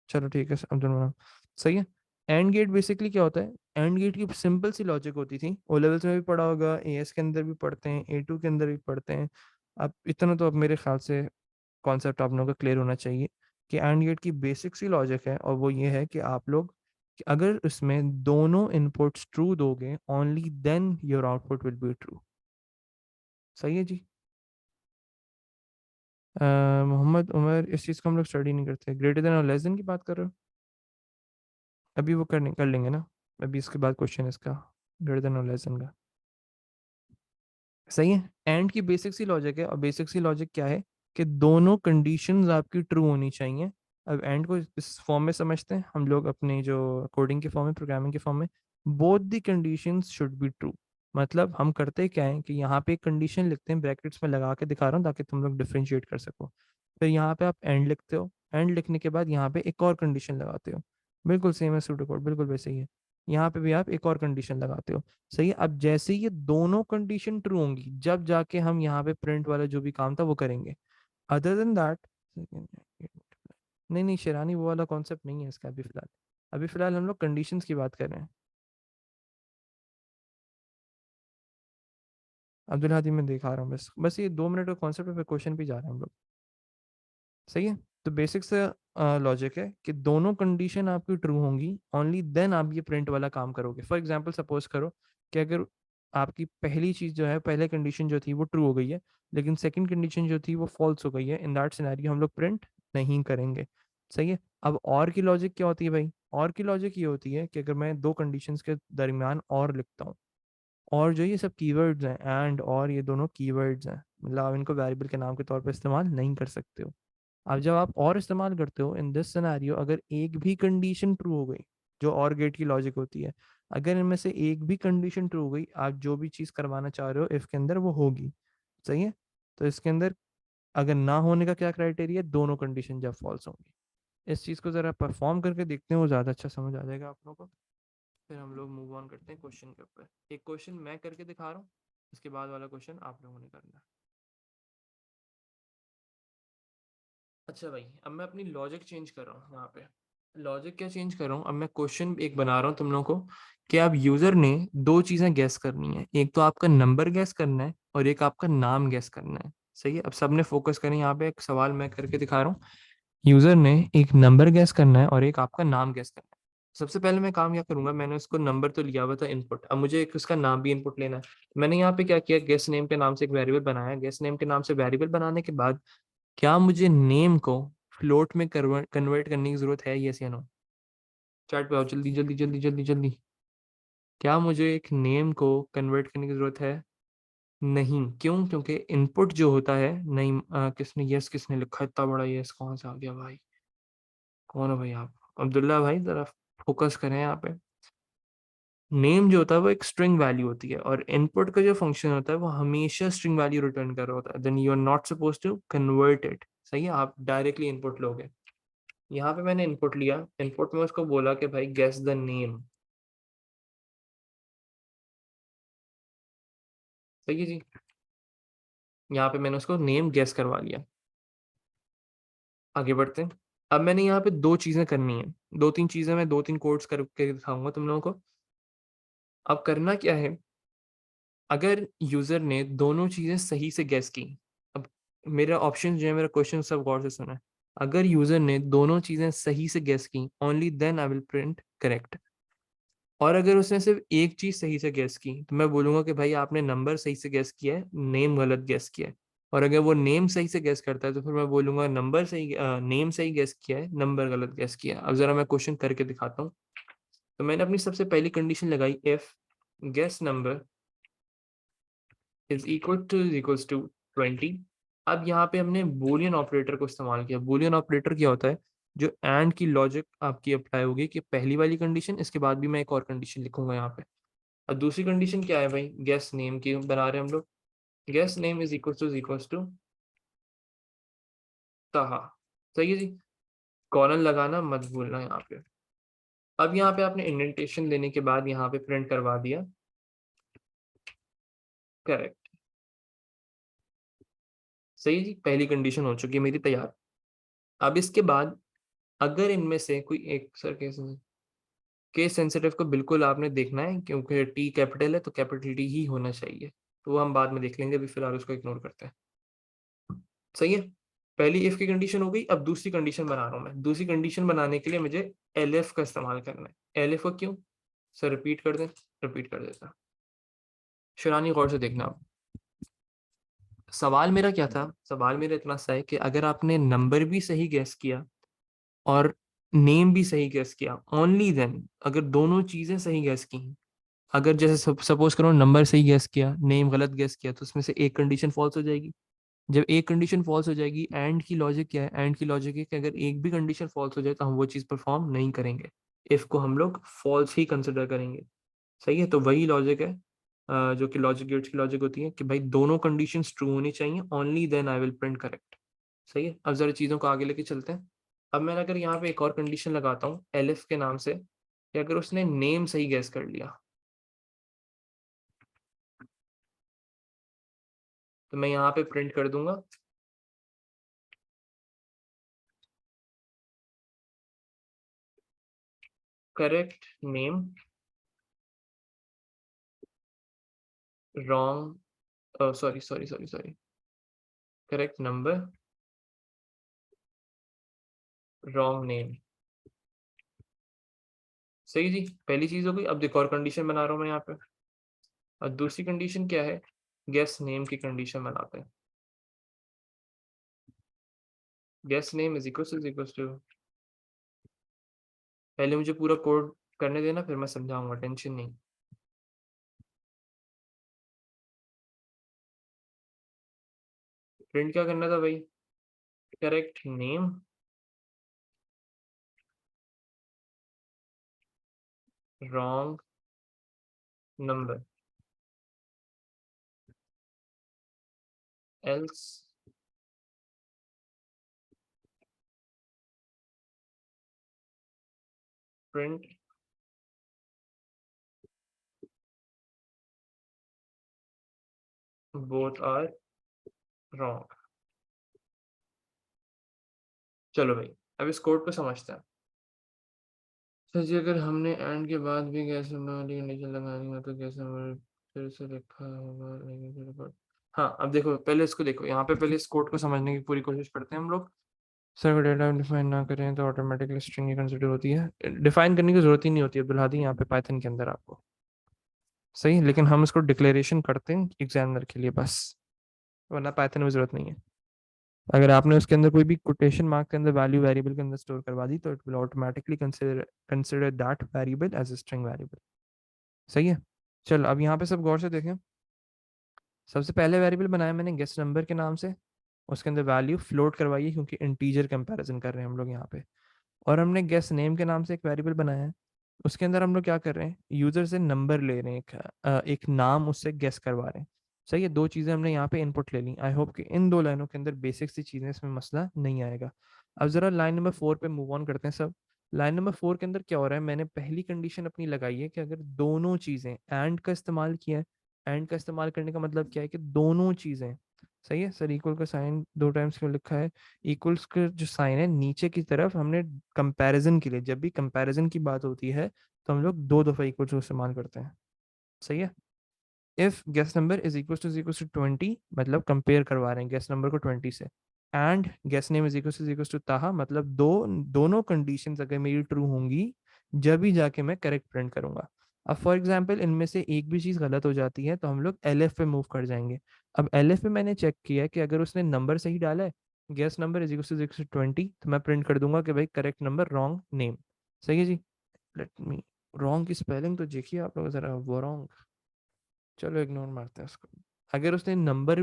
चलो ठीक है अब्दुल मनाम, सही है। एंड गेट बेसिकली क्या होता है, एंड गेट की सिंपल सी लॉजिक होती थी, ओ लेवल्स में भी पढ़ा होगा, एएस के अंदर भी पढ़ते हैं, ए2 के अंदर भी पढ़ते हैं। अब इतना तो अब मेरे ख्याल से कॉन्सेप्ट आप लोगों का क्लियर होना चाहिए कि एंड गेट की बेसिक सी लॉजिक है, और वो ये है कि आप लोग, कि अगर उसमें दोनों इनपुट्स ट्रू दोगे, only then your output will be true. सही है जी। मोहम्मद उमर, इस चीज़ को हम लोग स्टडी नहीं करते, ग्रेटर देन और लेस देन की बात कर रहे हो? अभी वो कर लेंगे ना, अभी इसके बाद क्वेश्चन है इसका, ग्रेटर देन और लेस देन का। सही है। एंड की बेसिक सी लॉजिक है, और बेसिक सी लॉजिक क्या है कि दोनों कंडीशंस आपकी ट्रू होनी चाहिए। अब एंड को इस फॉर्म में समझते हैं हम लोग, अपने जो कोडिंग के फॉर्म में, प्रोग्रामिंग के फॉर्म में, both the conditions should be true. मतलब हम करते क्या है कि यहाँ पे एक कंडीशन लिखते हैं, ब्रैकेट्स में लगा के दिखा रहा हूँ ताकि तुम लोग डिफरेंशिएट कर सको। फिर यहाँ पे आप एंड लिखते हो, एंड लिखने के बाद यहाँ पे एक और कंडीशन लगाते हो, बिल्कुल सेम है सूडो कोड, बिल्कुल वैसे ही है। यहाँ पे भी आप एक और कंडीशन लगाते हो। सही है। अब जैसे ही ये दोनों कंडीशन ट्रू होंगी, जब जाके हम यहाँ पे प्रिंट वाला जो भी काम था वो करेंगे। अदर देन दैट, नहीं नहीं शेरानी, वो वाला कॉन्सेप्ट नहीं है इसका अभी फिलहाल। अभी फिलहाल हम लोग कंडीशंस की बात कर रहे हैं। अब्दुल हादी मैं दिखा रहा हूँ, बस बस ये 2 मिनट का कॉन्सेप्ट है, फिर क्वेश्चन पे जा रहे हैं हम लोग। सही है। तो बेसिक से लॉजिक है कि दोनों कंडीशन आपकी ट्रू होंगी, ओनली देन आप ये प्रिंट वाला काम करोगे। फॉर एग्जांपल सपोज करो कि अगर आपकी पहली चीज जो है, पहले कंडीशन जो थी वो ट्रू हो गई है, लेकिन सेकंड कंडीशन जो थी वो फॉल्स हो गई है, इन दैट सिनेरियो हम लोग प्रिंट नहीं करेंगे। सही है। अब और की लॉजिक क्या होती है भाई, और की लॉजिक ये होती है कि अगर मैं दो कंडीशंस के दरमियान और लिखता हूँ, और जो ये सब कीवर्ड्स हैं एंड और ये दोनों कीवर्ड्स हैं, मतलब आप इनको वेरिएबल के नाम के तौर पर इस्तेमाल नहीं कर सकते हो। अब जब आप और इस्तेमाल करते हो इन दिस सिनेरियो, अगर एक भी कंडीशन ट्रू हो गई, जो और गेट की लॉजिक होती है, अगर इनमें से एक भी कंडीशन ट्रू हो गई, आप जो भी चीज़ करवाना चाह रहे हो इफ के अंदर वो होगी। सही है। तो इसके अंदर अगर ना होने का क्या क्राइटेरिया, दोनों कंडीशन जब फॉल्स होंगी। इस चीज़ को ज़रा परफॉर्म करके देखते हैं, वो ज़्यादा अच्छा समझ आ जाएगा आप लोगों को। फिर हम लोग मूव ऑन करते हैं क्वेश्चन के ऊपर। एक क्वेश्चन मैं करके दिखा रहा हूँ, उसके बाद वाला क्वेश्चन आप लोगों ने करना है। अच्छा भाई, अब मैं अपनी लॉजिक चेंज कर रहा हूँ यहाँ पे। लॉजिक क्या चेंज कर रहा हूँ, अब मैं क्वेश्चन एक बना रहा हूँ तुम लोगों को, कि आप यूजर ने दो चीजें गैस करनी है, एक तो आपका नंबर गैस करना है और एक आपका नाम गैस करना है। सही है। अब सबने फोकस करें, यहाँ पे एक सवाल मैं करके दिखा रहा हूँ। यूजर ने एक नंबर गैस करना है और एक आपका नाम गैस करना है। सबसे पहले मैं काम क्या करूंगा, मैंने उसको नंबर तो लिया हुआ था इनपुट, अब मुझे एक उसका नाम भी इनपुट लेना है। मैंने यहाँ पे क्या किया, गेस नेम के नाम से एक वेरिएबल बनाया। गेस नेम के नाम से वेरिएबल बनाने के बाद क्या मुझे नेम को फ्लोट में कन्वर्ट करने की जरूरत है, यस या नो? चैट पे आओ, जल्दी जल्दी जल्दी जल्दी जल्दी। क्या मुझे एक नेम को कन्वर्ट करने की जरूरत है? नहीं। क्यों? क्योंकि इनपुट जो होता है, नहीं किसने यस किसने लिखा, इतना बड़ा यस कौन सा आ गया भाई? कौन हो भाई आप? अब्दुल्ला भाई, जरा फोकस करें यहाँ पे। नेम जो होता है वो एक स्ट्रिंग वैल्यू होती है, और इनपुट का जो फंक्शन होता है वो हमेशा स्ट्रिंग वैल्यू रिटर्न कर रहा होता है। Then you are not suppose to convert it. सही है, आप डायरेक्टली इनपुट लोगे। यहाँ पे मैंने इनपुट लिया, इनपुट में उसको बोला कि भाई गेस द नेम। सही है जी। यहाँ पे मैंने उसको नेम गेस करवा लिया। आगे बढ़ते हैं। अब मैंने यहाँ पे दो चीजें करनी है, दो तीन चीजें मैं दो तीन कोड्स करके दिखाऊंगा तुम लोगों को। अब करना क्या है, अगर यूजर ने दोनों चीजें सही से गेस की। अब मेरा ऑप्शन जो है, मेरा क्वेश्चन सब गौर से सुना है। अगर यूजर ने दोनों चीजें सही से गेस की, only then I will print correct. और अगर उसने सिर्फ एक चीज सही से गैस की, तो मैं बोलूंगा कि भाई आपने नंबर सही से गैस किया है, नेम गलत गैस किया है। और अगर वो नेम सही से गैस करता है, तो फिर मैं बोलूंगा नंबर सही नेम सही गैस किया है, नंबर गलत गैस किया है। अब जरा मैं क्वेश्चन करके दिखाता हूँ। तो मैंने अपनी सबसे पहली कंडीशन लगाई, if guess number is equal to 20। अब यहाँ पे हमने बूलियन ऑपरेटर को इस्तेमाल किया। बूलियन ऑपरेटर क्या होता है, जो एंड की लॉजिक आपकी अप्लाई होगी कि पहली वाली कंडीशन, इसके बाद भी मैं एक और कंडीशन लिखूंगा यहाँ पे। और दूसरी कंडीशन क्या है भाई, गेस नेम की बना रहे हैं हम लोग। Guess name is equal to Taha. सही है जी। कॉलन लगाना मत भूलना यहाँ पे। अब यहाँ पे आपने इंडेंटेशन देने के बाद यहाँ पे प्रिंट करवा दिया करेक्ट। सही है जी, पहली कंडीशन हो चुकी है मेरी तैयार। अब इसके बाद अगर इनमें से कोई एक, सर केस सेंसिटिव को बिल्कुल आपने देखना है, क्योंकि टी कैपिटल है तो कैपिटल टी ही होना चाहिए। तो वो हम बाद में देख लेंगे, अभी फिलहाल उसको इग्नोर करते हैं। सही है। पहली इफ की कंडीशन हो गई। अब दूसरी कंडीशन बना रहा हूं मैं। दूसरी कंडीशन बनाने के लिए मुझे एलिफ का इस्तेमाल करना है। एलिफ को क्यों? सर रिपीट कर दें, रिपीट कर देता। शिरानी गौर से देखना आप। सवाल मेरा क्या था, सवाल मेरा इतना सा है कि अगर आपने नंबर भी सही गैस किया और नेम भी सही गैस किया, ओनली देन, अगर दोनों चीजें सही गैस की, अगर जैसे सपोज करो नंबर सही गैस किया, नेम गलत गैस किया, तो उसमें से एक कंडीशन फॉल्स हो जाएगी। जब एक कंडीशन फॉल्स हो जाएगी, एंड की लॉजिक क्या है, एंड की लॉजिक है कि अगर एक भी कंडीशन फॉल्स हो जाए तो हम वो चीज़ परफॉर्म नहीं करेंगे। इफ को हम लोग फॉल्स ही कंसिडर करेंगे। सही है। तो वही लॉजिक है जो कि लॉजिक गेट्स की लॉजिक होती है, कि भाई दोनों कंडीशंस ट्रू होनी चाहिए, only then I will print correct. सही है। अब जरा चीज़ों को आगे लेके चलते हैं। अब मैं अगर यहाँ पे एक और कंडीशन लगाता हूँ एलिफ के नाम से, कि अगर उसने नेम सही गैस कर लिया, तो मैं यहाँ पे प्रिंट कर दूंगा correct name, wrong, sorry sorry sorry sorry, correct number, wrong name. सही जी, पहली चीज हो गई। अब देखो और कंडीशन बना रहा हूँ मैं यहाँ पे। और दूसरी कंडीशन क्या है, गेस नेम की कंडीशन बनाते हैं। Guess name is equal to पहले मुझे पूरा कोड करने देना, फिर मैं समझाऊंगा, टेंशन नहीं। प्रिंट क्या करना था भाई? Correct name, wrong number, else print both are wrong. चलो भाई, अब इस कोड को समझते हैं। सर जी, अगर हमने एंड के बाद भी गैस नंबर वाली कंडीशन लगानी हो तो गैस नंबर फिर से लिखा होगा, लेकिन फिर हाँ, अब देखो, पहले इसको देखो, यहाँ पे पहले इस कोड को समझने की पूरी कोशिश करते हैं हम लोग। सर डेटा डिफाइन ना करें तो ऑटोमेटिकली स्ट्रिंग ही कंसिडर होती है, डिफाइन करने की जरूरत ही नहीं होती है, बुला दी यहाँ पे पाइथन के अंदर आपको। सही, लेकिन हम इसको डिक्लेरेशन करते हैं एग्जामिनर के लिए बस, वरना पाइथन में जरूरत नहीं है। अगर आपने उसके अंदर कोई भी कोटेशन मार्क के अंदर वैल्यू वेरिएबल के अंदर स्टोर करवा दी तो it will automatically consider consider that variable as a string variable. सही है। चल अब यहाँ पे सब गौर से देखें। सबसे पहले वेरिएबल बनाया मैंने गेस्ट नंबर के नाम से, उसके अंदर वैल्यू फ्लोट करवाई है क्योंकि इंटीजर कंपैरिजन कर रहे हैं हम लोग यहाँ पे। और हमने गेस्ट नेम के नाम से एक वेरिएबल बनाया है, उसके अंदर हम लोग क्या कर रहे हैं, यूजर से नंबर ले रहे हैं, एक नाम उससे गेस करवा रहे हैं। सही है, दो चीजें हमने यहाँ पे इनपुट ले ली। आई होप कि इन दो लाइनों के अंदर बेसिक सी चीजें, इसमें मसला नहीं आएगा। अब जरा लाइन नंबर 4 पे मूव ऑन करते हैं सब। लाइन नंबर 4 के अंदर क्या हो रहा है, मैंने पहली कंडीशन अपनी लगाई है कि अगर दोनों चीजें, एंड का इस्तेमाल किया है। एंड का इस्तेमाल करने का मतलब क्या है कि दोनों चीजें। सही है सर, इक्वल का साइन दो टाइम्स क्यों लिखा है? इक्वल्स का जो साइन है नीचे की तरफ हमने कंपैरिजन के लिए, जब भी कंपैरिजन की बात होती है तो हम लोग दो दफा इक्वल टू इस्तेमाल करते हैं। सही है। If guess number is equal to 20, मतलब कंपेयर करवा रहे हैं गेस नंबर को 20 से। And guess name is equal to Taha, मतलब दोनों कंडीशंस अगर मेरी ट्रू होंगी, जब भी जाके मैं करेक्ट प्रिंट करूंगा। अब फॉर एग्जाम्पल इनमें से एक भी चीज गलत हो जाती है तो हम लोग एल पे मूव कर जाएंगे। अब एल पे मैंने चेक किया है कि अगर उसने नंबर सही डाला है, guess number is equal to 20, तो मैं प्रिंट कर दूंगा कि भाई करेक्ट नंबर रॉन्ग नेम। सही है जी। लेट मी, रॉन्ग की स्पेलिंग तो देखिए आप लोग जरा, वो रॉन्ग, चलो इग्नोर मारते हैं उसको। अगर उसने नंबर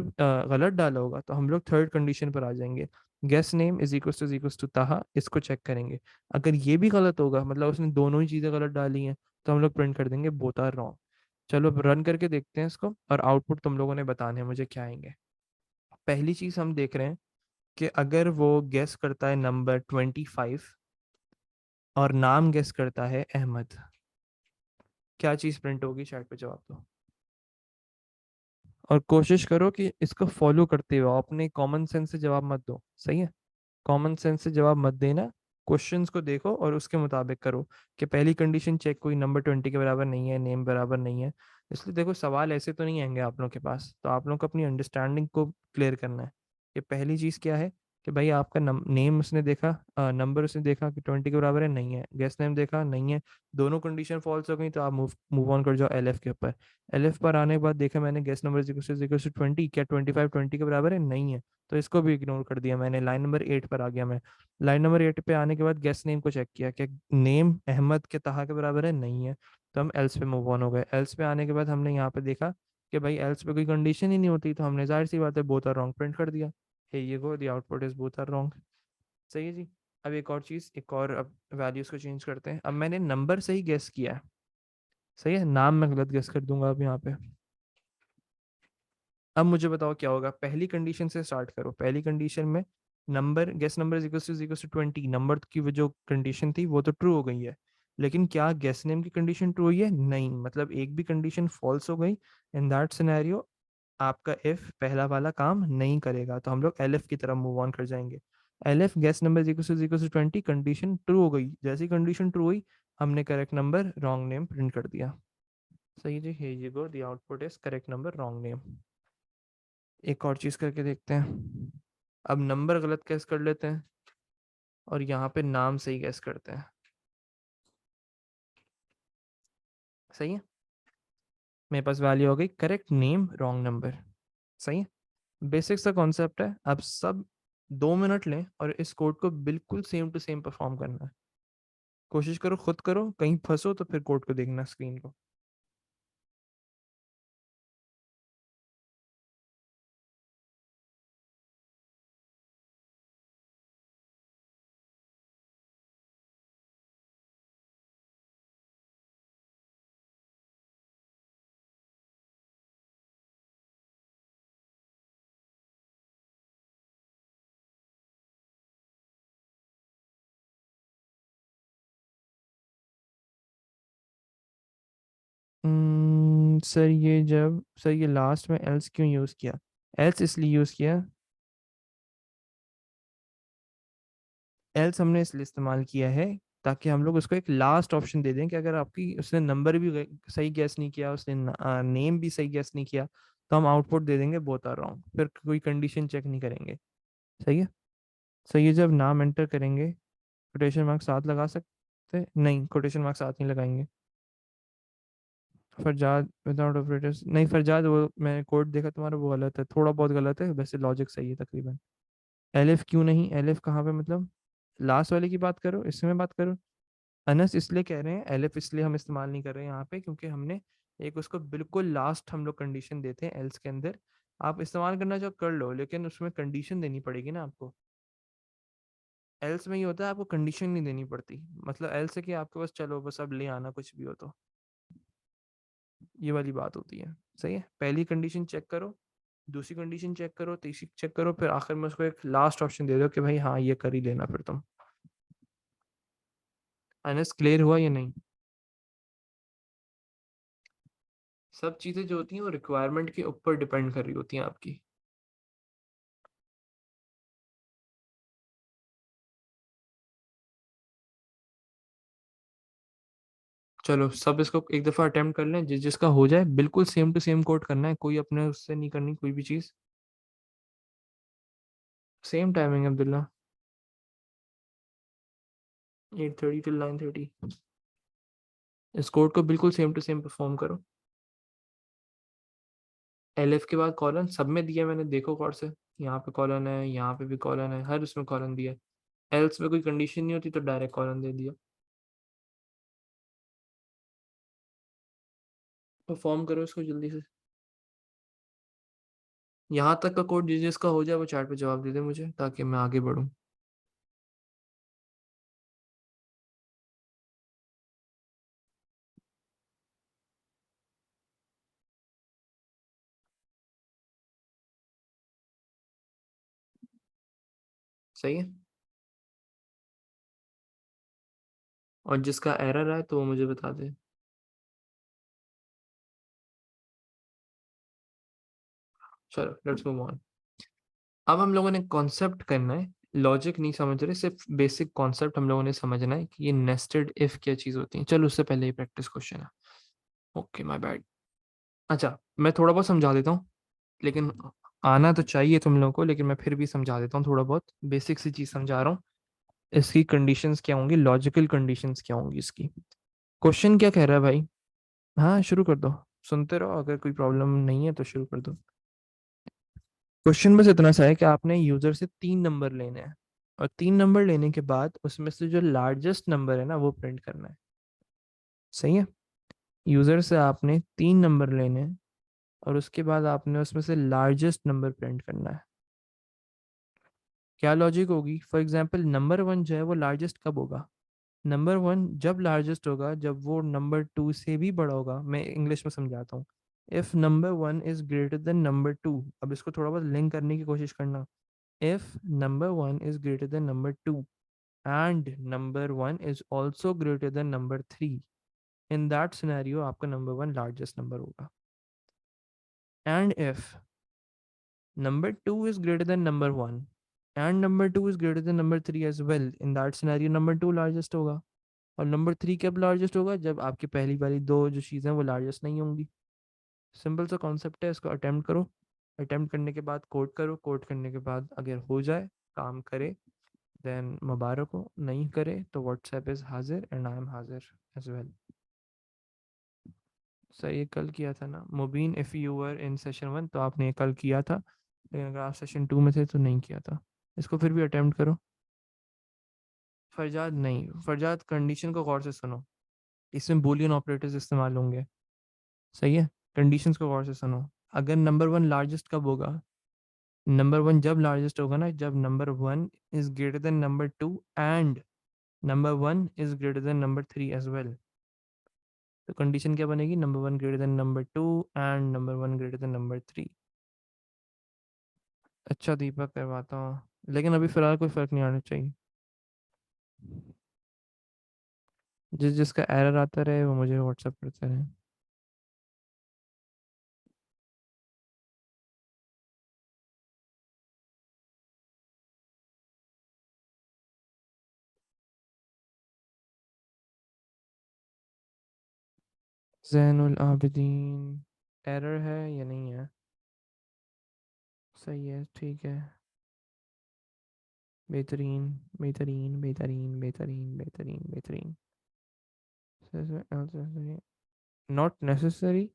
गलत डाला होगा तो हम लोग थर्ड कंडीशन पर आ जाएंगे, guess name is equal to Taha, इसको चेक करेंगे। अगर ये भी गलत होगा, मतलब उसने दोनों ही चीज़ें गलत डाली हैं, तो हम लोग प्रिंट कर देंगे बोथ आर रॉन्ग। चलो अब रन करके देखते हैं इसको, और आउटपुट तुम लोगों ने बताने हैं मुझे क्या आएंगे। पहली चीज़ हम देख रहे हैं कि अगर वो गेस करता है नंबर 25 और नाम गेस करता है अहमद, क्या चीज़ प्रिंट होगी? चैट पे जवाब दो। और कोशिश करो कि इसको फॉलो करते हुए अपने कॉमन सेंस से जवाब मत दो। सही है, कॉमन सेंस से जवाब मत देना, क्वेश्चंस को देखो और उसके मुताबिक करो। कि पहली कंडीशन चेक, कोई नंबर 20 के बराबर नहीं है, नेम बराबर नहीं है। इसलिए देखो, सवाल ऐसे तो नहीं आएंगे आप लोगों के पास, तो आप लोगों को अपनी अंडरस्टैंडिंग को क्लियर करना है। कि पहली चीज़ क्या है कि भाई आपका नेम उसने देखा, नंबर उसने देखा कि 20 के बराबर है, नहीं है, गेस नेम देखा, नहीं है, दोनों कंडीशन फॉल्स हो गई, तो आप मूव मूव ऑन कर जाओ एल के ऊपर। एल पर आने के बाद देखा मैंने गेस नंबर इक्वल टू 20, क्या 25 20 के बराबर है? नहीं है, तो इसको भी इग्नोर कर दिया मैंने, लाइन नंबर 8 पर आ गया मैं। लाइन नंबर 8 पे आने के बाद गेस्ट नेम को चेक किया, क्या नेम अहमद के तहा के बराबर है? नहीं है, तो हम एल्स पे मूव ऑन हो गए। एल्स पे आने के बाद हमने यहाँ पे देखा कि भाई एल्स पे कोई कंडीशन ही नहीं होती, तो हमने जाहिर सी बात है बोथ आर रॉन्ग प्रिंट कर दिया। Here you go the output is both are wrong. सही है जी। अब एक और चीज़, एक और, अब वैल्यूज को चेंज करते हैं। अब मैंने नंबर सही गेस किया है, सही है, नाम मैं गलत गेस कर दूंगा अब यहाँ पे। अब मुझे बताओ क्या होगा, पहली कंडीशन से स्टार्ट करो। पहली कंडीशन में number, guess number is equal to 20, number की वो जो कंडीशन थी वो तो ट्रू हो गई है, लेकिन क्या गेस नेम की कंडीशन ट्रू हुई है? नहीं, मतलब एक भी कंडीशन फॉल्स हो गई। इन दैट सिनेरियो आपका इफ पहला वाला काम नहीं करेगा, तो हम लोग एल की तरफ मूव ऑन कर जाएंगे। Elif guess number is equal to 20, condition true हो गई, जैसी कंडीशन ट्रू हुई हमने correct number wrong name print कर दिया। सही जी, here you go, the output is correct number wrong name। एक और चीज करके देखते हैं। अब नंबर गलत गैस कर लेते हैं और यहाँ पे नाम सही गैस करते हैं। सही है, मेरे पास वैल्यू हो गई करेक्ट नेम रॉन्ग नंबर। सही है, बेसिक सा कॉन्सेप्ट है। अब सब 2 मिनट लें और इस कोड को बिल्कुल सेम टू सेम परफॉर्म करना है। कोशिश करो, खुद करो, कहीं फंसो तो फिर कोड को देखना स्क्रीन को। सर ये लास्ट में एल्स क्यों यूज़ किया? एल्स इसलिए यूज़ किया, एल्स हमने इसलिए इस्तेमाल किया है ताकि हम लोग उसको एक लास्ट ऑप्शन दे दें कि अगर आपकी उसने नंबर भी सही गैस नहीं किया, उसने नेम भी सही गैस नहीं किया, तो हम आउटपुट दे देंगे बोथ आर रॉन्ग, फिर कोई कंडीशन चेक नहीं करेंगे। सही है। सही है, जब नाम एंटर करेंगे कोटेशन मार्क साथ लगा सकते नहीं, कोटेशन मार्क साथ नहीं लगाएंगे। फरजाद विदाउट ऑपरेटर्स नहीं, फरजाद वो मैंने कोड देखा तुम्हारा, वो गलत है, थोड़ा बहुत गलत है, वैसे लॉजिक सही है तकरीबन। एलिफ क्यों नहीं, एलिफ कहाँ पे मतलब? लास्ट वाले की बात करो, इसमें बात करो। अनस इसलिए कह रहे हैं, एलिफ इसलिए हम इस्तेमाल नहीं कर रहे हैं यहाँ पे क्योंकि हमने एक उसको बिल्कुल लास्ट हम लोग कंडीशन देते हैं एल्स के अंदर। आप इस्तेमाल करना चाहो कर लो, लेकिन उसमें कंडीशन देनी पड़ेगी ना आपको। एल्स में ये होता है आपको कंडीशन नहीं देनी पड़ती, मतलब एल्स है कि आपके पास चलो बस अब ले आना कुछ भी हो तो, ये वाली बात होती है। सही है, पहली कंडीशन चेक करो, दूसरी कंडीशन चेक करो, तीसरी चेक करो, फिर आखिर में उसको एक लास्ट ऑप्शन दे दो कि भाई हाँ ये कर ही लेना फिर तुम। अनस क्लियर हुआ या नहीं? सब चीज़ें जो होती हैं वो रिक्वायरमेंट के ऊपर डिपेंड कर रही होती हैं आपकी। चलो सब इसको एक दफ़ा अटेम्प्ट कर लें, जिसका हो जाए बिल्कुल सेम टू सेम कोड करना है, कोई अपने उससे नहीं करनी कोई भी चीज़। Same timing Abdullah, 8:30 to 9:30। इस कोड को बिल्कुल सेम टू सेम परफॉर्म करो। एलिफ के बाद कॉलन सब में दिया मैंने, देखो कौन से, यहाँ पे कॉलन है, यहाँ पे भी कॉलन है, हर उसमें कॉलन दिया है। एल्स में कोई कंडीशन नहीं होती तो डायरेक्ट कॉलन दे दिया। परफॉर्म करो इसको जल्दी से। यहाँ तक का कोड जिसका हो जाए वो चैट पे जवाब दे दे मुझे ताकि मैं आगे बढ़ूँ। सही है। और जिसका एरर है तो वो मुझे बता दे। चलो लेट्स मूव ऑन। अब हम लोगों ने कॉन्सेप्ट करना है, लॉजिक नहीं समझ रहे, सिर्फ बेसिक कॉन्सेप्ट हम लोगों ने समझना है कि ये नेस्टेड इफ क्या चीज़ होती है। चलो उससे पहले ही प्रैक्टिस क्वेश्चन है। Okay my bad. अच्छा मैं थोड़ा बहुत समझा देता हूँ, लेकिन आना तो चाहिए तुम लोगों को, लेकिन मैं फिर भी समझा देता हूँ, थोड़ा बहुत बेसिक सी चीज़ समझा रहा हूँ। इसकी कंडीशंस क्या होंगी, लॉजिकल कंडीशंस क्या होंगी इसकी। क्वेश्चन क्या कह रहा है भाई? हाँ शुरू कर दो, सुनते रहो, अगर कोई प्रॉब्लम नहीं है तो शुरू कर दो। क्वेश्चन बस इतना सा है कि आपने यूजर से 3 नंबर लेने हैं, और 3 नंबर लेने के बाद उसमें से जो लार्जेस्ट नंबर है ना वो प्रिंट करना है। सही है। यूजर से आपने 3 नंबर लेने हैं और उसके बाद आपने उसमें से लार्जेस्ट नंबर प्रिंट करना है। क्या लॉजिक होगी? फॉर एग्जाम्पल नंबर 1 जो है वो लार्जेस्ट कब होगा? नंबर 1 जब लार्जेस्ट होगा जब वो नंबर 2 से भी बड़ा होगा। मैं इंग्लिश में समझाता हूँ। If number 1 is greater than number 2, अब इसको थोड़ा बहुत लिंक करने की कोशिश करना। If number 1 is greater than number 2 and number 1 is also greater than number 3, in that scenario आपका नंबर 1 largest number होगा। And if number 2 is greater than number 1 and number 2 is greater than number 3 as well, in that scenario number 2 largest होगा। और number 3 कब largest होगा? जब आपकी पहली वाली दो जो चीज़ें वो लार्जेस्ट नहीं होंगी। सिंपल सा कॉन्सेप्ट है, इसको अटेम्प्ट करो। अटेम्प्ट करने के बाद कोड करो, कोड करने के बाद अगर हो जाए, काम करे, देन मुबारक हो, नहीं करे तो व्हाट्सएप इज़ हाजिर एंड आई एम हाजिर एज वेल। सर ये कल किया था ना Mubeen, if you were in session 1 तो आपने ये कल किया था, लेकिन अगर आप सेशन 2 में थे तो नहीं किया था। इसको फिर भी अटेम्प्ट करो। फरजाद नहीं, फरजाद कंडीशन को गौर से सुनो, इसमें बूलियन ऑपरेटर्स इस्तेमाल होंगे। सही है, कंडीशंस को गौर से सुनो। अगर नंबर वन लार्जेस्ट कब होगा? नंबर वन जब लार्जेस्ट होगा ना, जब number one is greater than number two and number one is greater than number three as well. तो कंडीशन क्या बनेगी? Number one greater than number two and number one greater than number three. अच्छा दीपक, करवाता हूँ, लेकिन अभी फिलहाल कोई फर्क नहीं आना चाहिए। जिस जिसका एरर आता रहे वो मुझे व्हाट्सअप करते रहे। जैनुल आबिदीन, एरर है या नहीं है? सही है, ठीक है। बेहतरीन, बेहतरीन, बेहतरीन, बेहतरीन, बेहतरीन, बेहतरीन। Not necessary.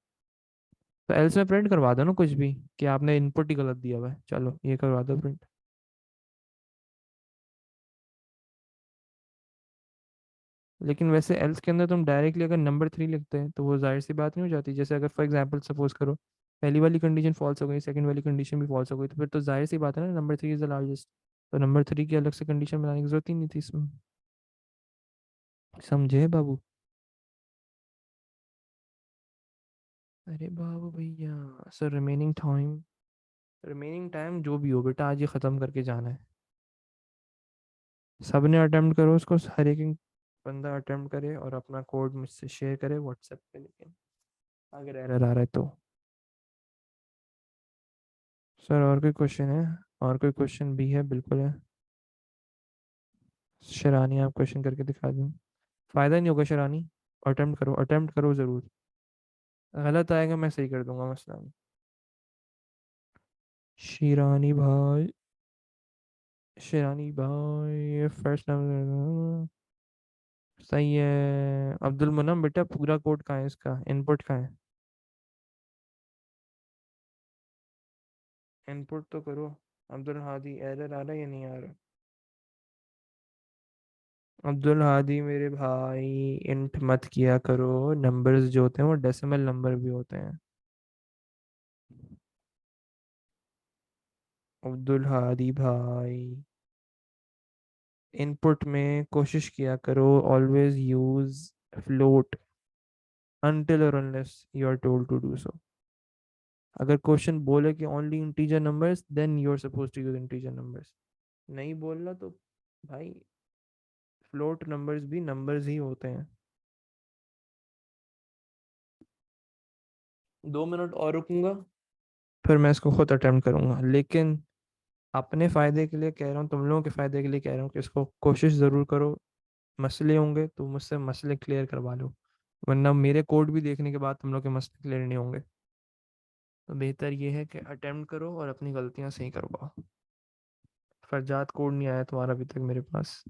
तो एल्स में प्रिंट करवा दो ना कुछ भी, कि आपने इनपुट ही गलत दिया हुआ है, चलो ये करवा दो प्रिंट। लेकिन वैसे एल्स के अंदर तुम डायरेक्टली अगर नंबर थ्री लिखते हैं तो वो जाहिर सी बात नहीं हो जाती? जैसे अगर फॉर एग्जांपल सपोज करो, पहली वाली कंडीशन फॉल्स हो गई, सेकंड वाली कंडीशन भी फॉल्स हो गई, तो फिर तो जाहिर सी बात है ना, number three is the largest. तो नंबर थ्री की अलग से कंडीशन बनाने की जरूरत ही नहीं थी इसमें। समझे बाबू? अरे बाबू भैया, सर रिमेनिंग टाइम जो भी हो बेटा, आज ही ख़त्म करके जाना है। सबने अटेम्प्ट करो उसको, हर एक बंदा अटेम्प्ट करे और अपना कोड मुझसे शेयर करे व्हाट्सएप पे, लेकिन अगर एरर आ रहा है तो। सर और कोई क्वेश्चन है? और कोई क्वेश्चन भी है? बिल्कुल है। शरानी आप क्वेश्चन करके दिखा दूँ? फ़ायदा नहीं होगा शरानी, अटेम्प्ट करो, अटेम्प्ट करो ज़रूर। गलत आएगा मैं सही कर दूंगा, मसला नहीं। शिरानी भाई, शिरानी भाई फर्स्ट नंबर। सही है। अब्दुल मुनम बेटा, पूरा कोड कहाँ है इसका, इनपुट कहाँ है? इनपुट तो करो। अब्दुल हादी, एरर आ रहा है या नहीं आ रहा? अब्दुल हादी मेरे भाई, इंट मत किया करो, नंबर्स जो होते हैं वो डेसिमल नंबर भी होते हैं। अब्दुल हादी भाई, इनपुट में कोशिश किया करो, always use float until or unless you are told to do so. अगर क्वेश्चन बोले कि only integer numbers, then you are suppose to use integer numbers. नहीं बोलना तो भाई, फ्लोट नंबर्स भी नंबर्स ही होते हैं। 2 मिनट और रुकूंगा, फिर मैं इसको खुद अटेम्प्ट करूंगा, लेकिन अपने फ़ायदे के लिए कह रहा हूँ, तुम लोगों के फ़ायदे के लिए कह रहा हूँ कि इसको कोशिश ज़रूर करो। मसले होंगे तो मुझसे मसले क्लियर करवा लो, वरना मेरे कोड भी देखने के बाद तुम लोग के मसले क्लियर नहीं होंगे। तो बेहतर ये है कि अटेम्प्ट करो और अपनी गलतियाँ सही करवाओ। फरजाद कोड नहीं आया तुम्हारा अभी तक मेरे पास।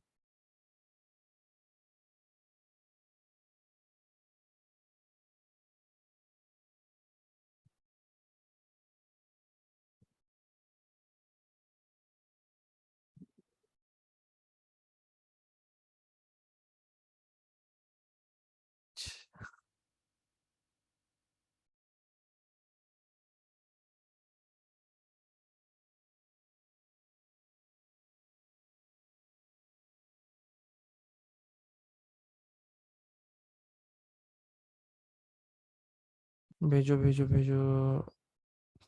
भेजो भेजो भेजो।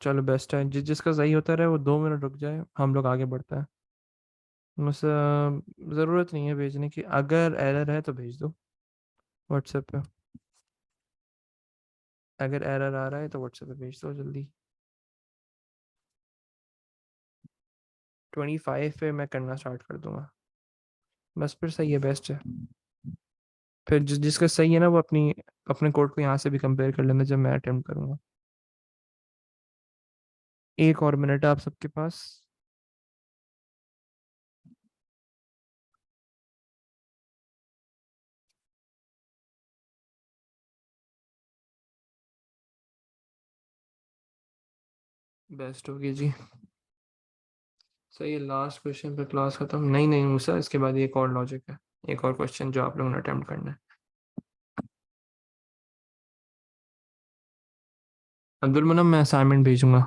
चलो बेस्ट है, जिसका सही होता रहे वो 2 मिनट रुक जाए, हम लोग आगे बढ़ते हैं। मुझसे ज़रूरत नहीं है भेजने की, अगर एरर है तो भेज दो व्हाट्सएप पे। अगर एरर आ रहा है तो व्हाट्सएप पे भेज दो जल्दी। 25 पे मैं करना स्टार्ट कर दूंगा। बस फिर सही है, बेस्ट है। फिर जिसका सही है ना वो अपनी अपने कोड को यहाँ से भी कंपेयर कर लेना जब मैं अटेम्प्ट करूंगा। 1 और मिनट है आप सबके पास। बेस्ट होगी जी। सही है, लास्ट क्वेश्चन पे क्लास खत्म? नहीं नहीं मूसा, इसके बाद एक और लॉजिक है। एक और क्वेश्चन जो आप लोगों ने अटेम्प्ट करना है। अब्दुल मनम, मैं असाइनमेंट भेजूंगा,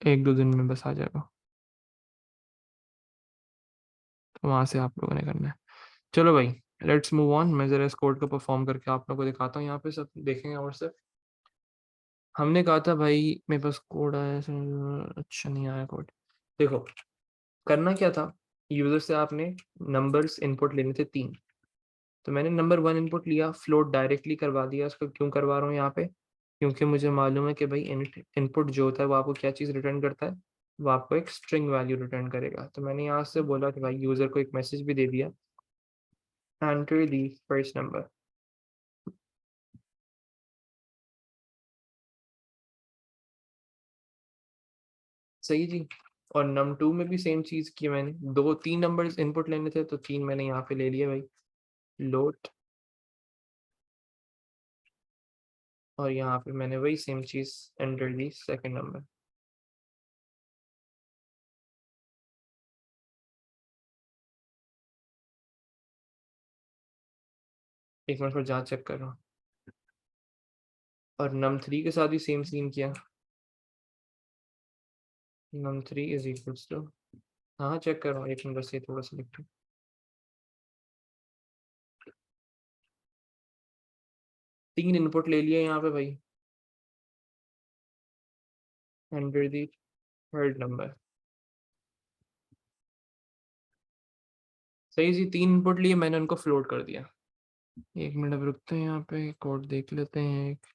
1-2 दिन में बस आ जाएगा, तो वहां से आप लोगों ने करना है। चलो भाई, लेट्स मूव ऑन। मैं जरा इस कोड को परफॉर्म करके आप लोगों को दिखाता हूँ, यहाँ पे सब देखेंगे। और सब हमने कहा था भाई, मेरे पास कोड आया, अच्छा नहीं आया कोड। देखो, करना क्या था, यूजर से आपने नंबर्स इनपुट लेने थे 3। तो मैंने नंबर 1 इनपुट लिया, फ्लोट डायरेक्टली करवा दिया। उसको क्यों करवा रहा हूँ यहाँ पे, क्योंकि मुझे मालूम है कि भाई इनपुट जो होता है वो आपको क्या चीज़ रिटर्न करता है, वो आपको एक स्ट्रिंग वैल्यू रिटर्न करेगा। तो मैंने यहाँ से बोला कि भाई यूजर को एक मैसेज भी दे दिया, एंटर दी फर्स्ट नंबर। सही जी। और num2 में भी सेम चीज की मैंने, 2-3 नंबर्स इनपुट लेने थे, तो 3 मैंने यहाँ पे ले लिए भाई, लोट। और यहाँ पे मैंने वही सेम चीज, एंटर दी सेकंड नंबर। एक मिनट पर जांच चेक कर रहा हूँ। और num3 के साथ भी सेम सीन किया, num3 इज इक्वल्स टू, हाँ चेक कर रहा हूँ, एक मिनट बस ये थोड़ा सा लिख दूँ। 3 इनपुट ले लिए यहाँ पे भाई, एंटर दी थर्ड नंबर। सही जी, 3 इनपुट लिए, मैंने उनको फ्लोट कर दिया। एक मिनट अब रुकते हैं, यहाँ पे कोड देख लेते हैं एक।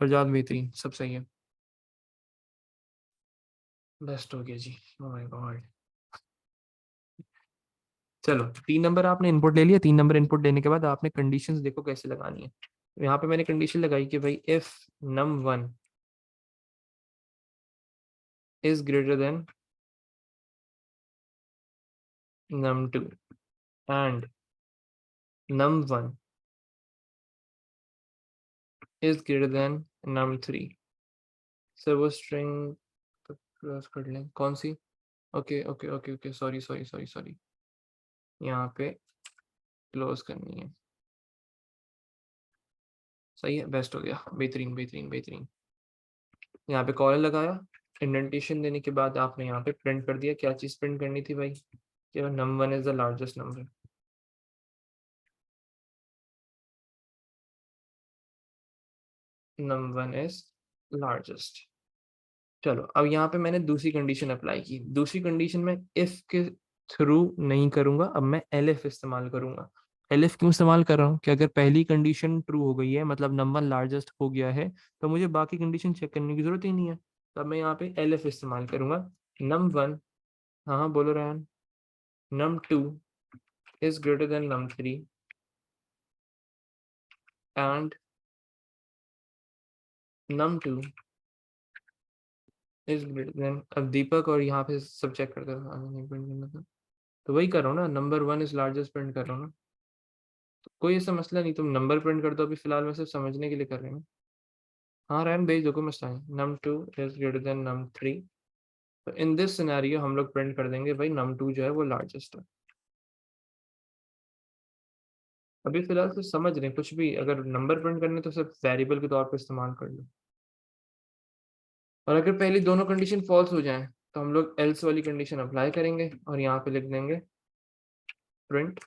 फरजाद बेहतरीन, सब सही है, बेस्ट हो गया जी। Oh my God. चलो, 3 नंबर आपने इनपुट ले लिया। 3 नंबर इनपुट लेने के बाद आपने कंडीशंस देखो कैसे लगानी है। यहाँ पे मैंने कंडीशन लगाई कि भाई if num1 is greater than num2 and num1 is greater than num3। Sir वो स्ट्रिंग क्रॉस कर लें, कौन सी? Okay okay okay okay, sorry sorry sorry sorry, यहाँ पे क्लोज करनी है। सही है, बेस्ट हो गया, बेहतरीन बेहतरीन बेहतरीन। यहाँ पे कॉलर लगाया, इंडेंटेशन देने के बाद आपने यहाँ पे प्रिंट कर दिया। क्या चीज़ प्रिंट करनी थी भाई, कि num1 is the largest number. num1 is largest. चलो, अब यहाँ पे मैंने दूसरी कंडीशन अप्लाई की। दूसरी कंडीशन में इफ के थ्रू नहीं करूंगा, अब मैं एलिफ इस्तेमाल करूंगा। एलिफ क्यों इस्तेमाल कर रहा हूँ, कि अगर पहली कंडीशन ट्रू हो गई है, मतलब नंबर लार्जेस्ट हो गया है, तो मुझे बाकी कंडीशन चेक करने की जरूरत ही नहीं है। तब मैं यहाँ पे एलिफ इस्तेमाल करूंगा। num1, हाँ हाँ बोलो रैन, num2 is greater than num3 and num2 is greater than, अब दीपक और यहाँ पे सब चेक करते हैं, नहीं प्रिंट करना था, तो वही कर रहा हूँ ना, नंबर 1 इज लार्जेस्ट प्रिंट कर रहा हूँ ना। तो कोई ऐसा मसला नहीं, तुम नंबर प्रिंट कर दो, अभी फिलहाल मैं सिर्फ समझने के लिए कर रहे हैं। हाँ रैन भेज दो, कोई मसला नहीं। num2 is greater than num3, तो इन दिस सिनेरियो हम लोग प्रिंट कर देंगे भाई num2 जो है वो लार्जेस्ट है। अभी फिलहाल तो समझ रहे हैं, कुछ भी अगर नंबर प्रिंट करने तो सिर्फ वेरिएबल के तौर पर इस्तेमाल कर लो। और अगर पहली दोनों कंडीशन फॉल्स हो जाएं, तो हम लोग एल्स वाली कंडीशन अप्लाई करेंगे और यहाँ पे लिख देंगे प्रिंट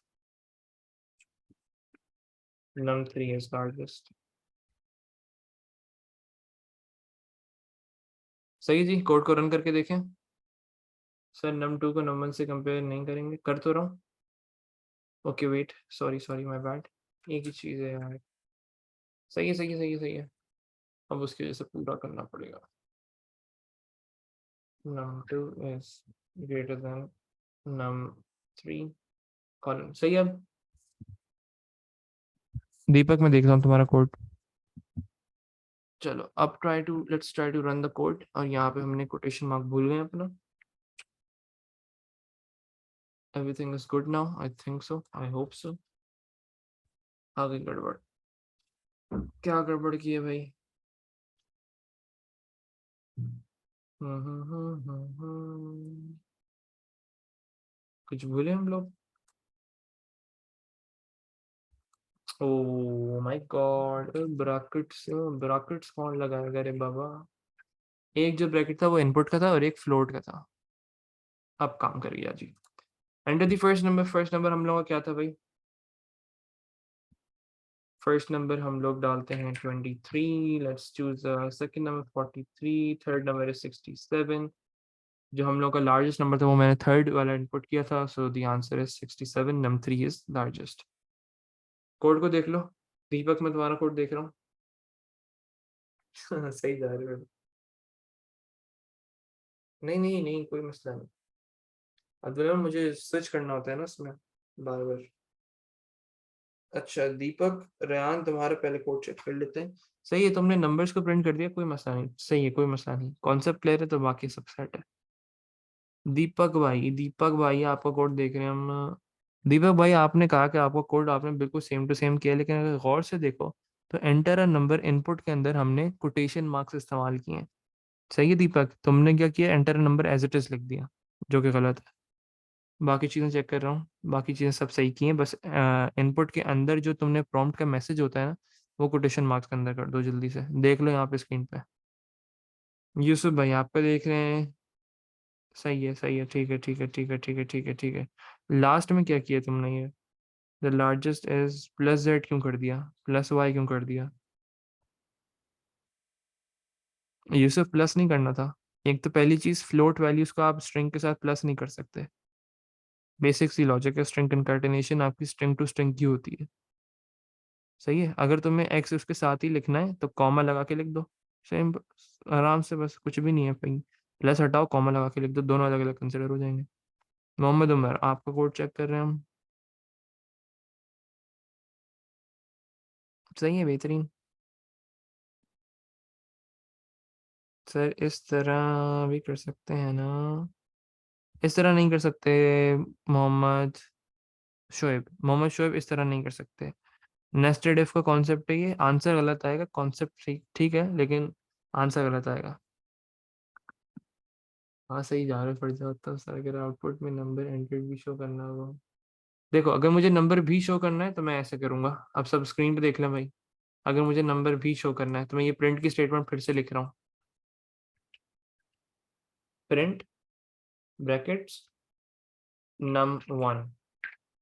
num3 is largest। सही जी, कोड को रन करके देखें। सर num2 को num1 से कंपेयर नहीं करेंगे, कर तो रहा हूँ। Okay wait, sorry sorry my bad, एक ही चीज़ है यार। सही है सही है सही है सही है, अब उसकी वजह से पूरा करना पड़ेगा। num2 is greater than num3 colon, सही है। अब दीपक, मैं देख रहा हूँ तुम्हारा कोड। चलो अब let's try to run the code. और यहाँ पे हमने कोटेशन मार्क भूल गए अपना। Everything is good now, I think so, I hope so. आगे गड़बड़, क्या गड़बड़ की है भाई? कुछ भूले हम लोग? Oh my God, brackets, brackets कौन लगाएगा रे बाबा? एक जो ब्रैकेट था वो इनपुट का था और एक फ्लोट का था। अब काम कर गया जी। Enter the first number. First number हम लोग का क्या था भाई? फर्स्ट नंबर हम लोग डालते हैं 23। Let's choose second number 43। Third number is 67। जो हम लोग का लार्जेस्ट नंबर था वो मैंने थर्ड वाला इनपुट किया था, so the answer is 67। Number 3 is largest. Code को देख लो। दीपक, मैं तुम्हारा कोड देख रहा हूँ। सही जा रहे हो। नहीं नहीं नहीं, कोई मसला नहीं। अब्दुल, मुझे सर्च करना होता है ना उसमें बार बार। अच्छा दीपक, रेहान तुम्हारा पहले कोड चेक कर लेते हैं। सही है, तुमने नंबर्स को प्रिंट कर दिया, कोई मसला नहीं, सही है, कोई मसला नहीं, कॉन्सेप्ट क्लियर है तो बाकी सब सेट है। दीपक भाई, दीपक भाई आपका कोड देख रहे हैं हम। दीपक भाई, आपने कहा कि आपका कोड आपने बिल्कुल सेम टू सेम किया, लेकिन अगर गौर से देखो तो एंटर अ नंबर इनपुट के अंदर हमने कोटेशन मार्क्स इस्तेमाल किए हैं। सही है दीपक, तुमने क्या किया, enter a number as it is लिख दिया, जो कि गलत है। बाकी चीज़ें चेक कर रहा हूँ, बाकी चीज़ें सब सही की हैं, बस इनपुट के अंदर जो तुमने प्रॉम्प्ट का मैसेज होता है ना, वो कोटेशन मार्क्स के अंदर कर दो, जल्दी से देख लो यहाँ पे स्क्रीन पे। यूसुफ भाई आपका देख रहे हैं। सही है, सही है, ठीक है, ठीक है, ठीक है, ठीक है, ठीक है, ठीक है। लास्ट में क्या किया तुमने ये? The largest is plus Z क्यों कर दिया, प्लस वाई क्यों कर दिया? यूसुफ, प्लस नहीं करना था। एक तो पहली चीज, फ्लोट वैल्यूज को आप स्ट्रिंग के साथ प्लस नहीं कर सकते। बेसिक सी लॉजिक है, स्ट्रिंग कंकैटिनेशन आपकी स्ट्रिंग टू स्ट्रिंग की होती है। सही है, अगर तुम्हें एक्स उसके साथ ही लिखना है तो कॉमा लगा के लिख दो। सेम, आराम से, बस कुछ भी नहीं है भाई। प्लस हटाओ, कॉमा लगा के लिख दो, दोनों अलग अलग कंसिडर हो जाएंगे। मोहम्मद उमर, आपका कोड चेक कर रहे हैं हम। सही है, बेहतरीन। सर इस तरह भी कर सकते हैं ना? इस तरह नहीं कर सकते। मोहम्मद शोएब, मोहम्मद शोएब, इस तरह नहीं कर सकते। नेस्टेड इफ का कॉन्सेप्ट है ये, आंसर गलत आएगा, कॉन्सेप्ट ठीक ठीक है लेकिन आंसर गलत आएगा। हाँ सही जा रहे, पड़ जाता है सर, अगर आउटपुट में नंबर एंट्री भी शो करना हो। देखो, अगर मुझे नंबर भी शो करना है तो मैं ऐसे करूंगा। अब सब स्क्रीन पे देख लें भाई। अगर मुझे नंबर भी शो करना है तो मैं ये प्रिंट की स्टेटमेंट फिर से लिख रहा हूँ। Print brackets num1।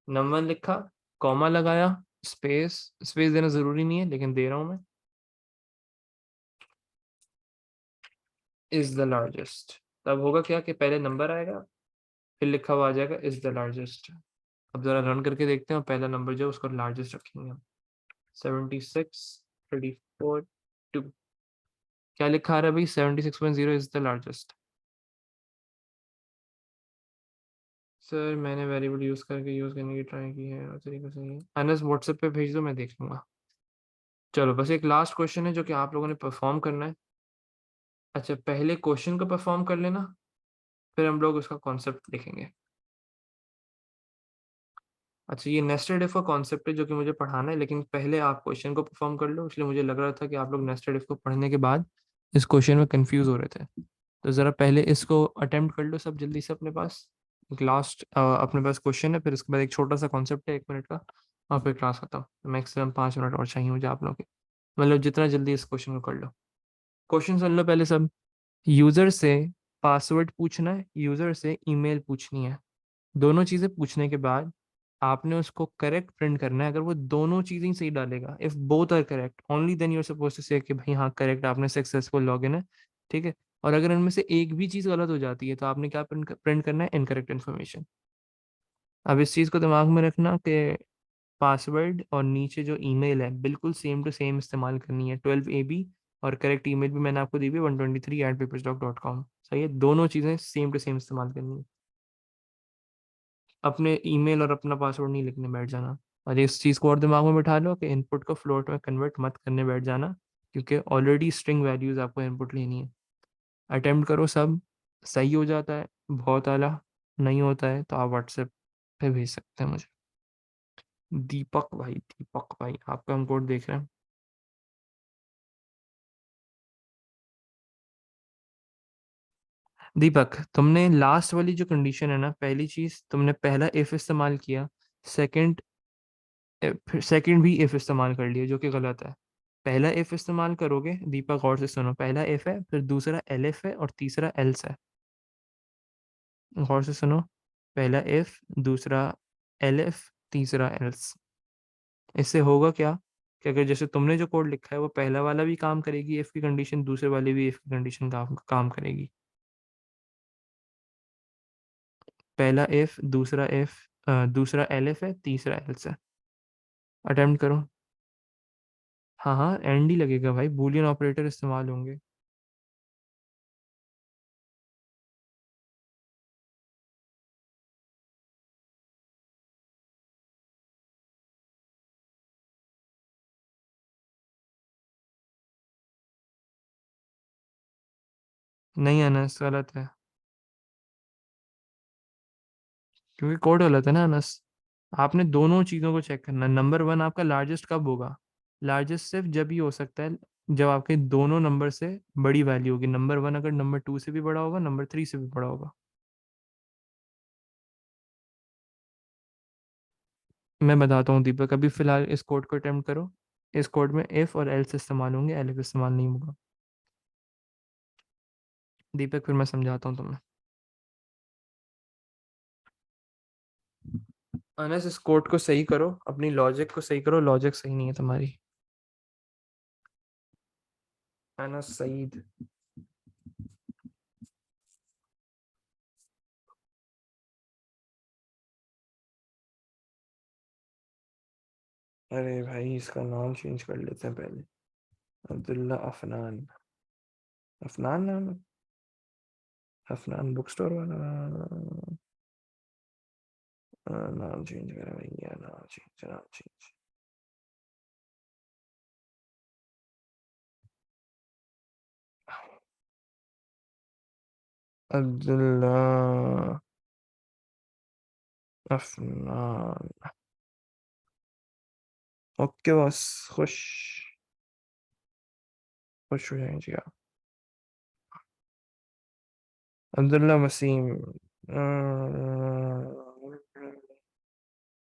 num1 लिखा, कॉमा लगाया, स्पेस, स्पेस देना जरूरी नहीं है लेकिन दे रहा हूं मैं। Is the largest. तब होगा क्या कि पहले नंबर आएगा, फिर लिखा हुआ आ जाएगा इज द लार्जेस्ट। अब जरा रन करके देखते हैं, पहला नंबर जो है उसको लार्जेस्ट रखेंगे हम। 76, 34, 2। क्या लिखा आ रहा है भाई? 76.0 इज द लार्जेस्ट। सर मैंने वेरिएबल यूज करके यूज करने की ट्राई की है और तरीका सही है। अनस व्हाट्सएप पे भेज दो, मैं देख लूंगा। चलो बस एक लास्ट क्वेश्चन है जो कि आप लोगों ने परफॉर्म करना है। अच्छा, पहले क्वेश्चन को परफॉर्म कर लेना, फिर हम लोग उसका कॉन्सेप्ट देखेंगे। अच्छा, ये नेस्टेड इफ का कॉन्सेप्ट है जो कि मुझे पढ़ाना है, लेकिन पहले आप क्वेश्चन को परफॉर्म कर लो, इसलिए मुझे लग रहा था कि आप लोग नेस्टेड इफ को पढ़ने के बाद इस क्वेश्चन में कंफ्यूज हो रहे थे। तो ज़रा पहले इसको अटेम्प्ट कर लो सब जल्दी से अपने पास। एक लास्ट अपने पास क्वेश्चन है, फिर उसके बाद एक छोटा सा कॉन्सेप्ट है 1 मिनट का, और फिर क्लास खत्म। मैक्सिमम 5 मिनट और चाहिए मुझे आप लोगों के। मतलब जितना जल्दी इस क्वेश्चन को कर लो। क्वेश्चन सुन लो पहले सब। यूज़र से पासवर्ड पूछना है, यूज़र से ईमेल पूछनी है। दोनों चीज़ें पूछने के बाद आपने उसको करेक्ट प्रिंट करना है। अगर वो दोनों चीज़ें ही सही डालेगा, if both are correct only then you are suppose to say कि भाई हाँ करेक्ट, आपने सक्सेसफुल लॉगिन है। ठीक है। और अगर इनमें से एक भी चीज़ गलत हो जाती है तो आपने क्या प्रिंट करना है? Incorrect information. अब इस चीज़ को दिमाग में रखना कि पासवर्ड और नीचे जो ईमेल है बिल्कुल सेम टू सेम इस्तेमाल करनी है, 12 AB। और करेक्ट ईमेल भी मैंने आपको दी हुई है, 123@papersdoc.com। सही है, दोनों चीज़ें सेम टू सेम इस्तेमाल करनी है। अपने ईमेल और अपना पासवर्ड नहीं लिखने बैठ जाना। और इस चीज़ को और दिमाग में बिठा लो कि इनपुट को फ्लोट में कन्वर्ट मत करने बैठ जाना, क्योंकि ऑलरेडी स्ट्रिंग वैल्यूज आपको इनपुट लेनी है। अटेम्प्ट करो सब। सही हो जाता है बहुत आला, नहीं होता है तो आप व्हाट्सएप पे भेज सकते हैं मुझे। दीपक भाई, दीपक भाई आपका हम कोड देख रहे हैं। दीपक, तुमने लास्ट वाली जो कंडीशन है ना, पहली चीज तुमने पहला इफ इस्तेमाल किया, सेकंड फिर सेकंड भी इफ इस्तेमाल कर लिया, जो कि गलत है। पहला इफ इस्तेमाल करोगे, दीपक गौर से सुनो, पहला इफ है, फिर दूसरा एलिफ है और तीसरा एल्स है। गौर से सुनो, पहला इफ, दूसरा एलिफ, तीसरा एल्स। इससे होगा क्या कि अगर जैसे तुमने जो कोड लिखा है वो पहला वाला भी काम करेगी इफ की कंडीशन, दूसरे वाली भी इफ की कंडीशन काम करेगी। पहला इफ, दूसरा इफ, दूसरा एलिफ है, तीसरा एल्स है। अटेम्प्ट करो। हाँ हाँ, एंड ही लगेगा भाई, बूलियन ऑपरेटर इस्तेमाल होंगे। नहीं अनस, गलत है। क्योंकि कोड गलत है ना अनस। आपने दोनों चीज़ों को चेक करना है। नंबर वन आपका लार्जेस्ट कब होगा? लार्जेस्ट सिर्फ जब ही हो सकता है जब आपके दोनों नंबर से बड़ी वैल्यू होगी। नंबर वन अगर नंबर टू से भी बड़ा होगा, नंबर थ्री से भी बड़ा होगा। मैं बताता हूँ दीपक, अभी फिलहाल इस कोड को अटेम्प्ट करो। इस कोड में इफ और एल्स इस्तेमाल होंगे, एलिफ इस्तेमाल नहीं होगा। दीपक फिर मैं समझाता हूँ तुम्हें। अनस, इस कोड को सही करो, अपनी लॉजिक को सही करो, लॉजिक सही नहीं है तुम्हारी। अनस सईद। अरे भाई, इसका नाम चेंज कर लेते हैं पहले। अब्दुल्ला अफनान। अफनान नाम है? अफनान बुक स्टोर वाला। नाम चेंज करा भैया, नाम चेंज, नाम चेंज। अब्दुल्ला अफनान। ओके बस। खुश, खुश हो जाएंगे आप। अब्दुल्ला वसीम।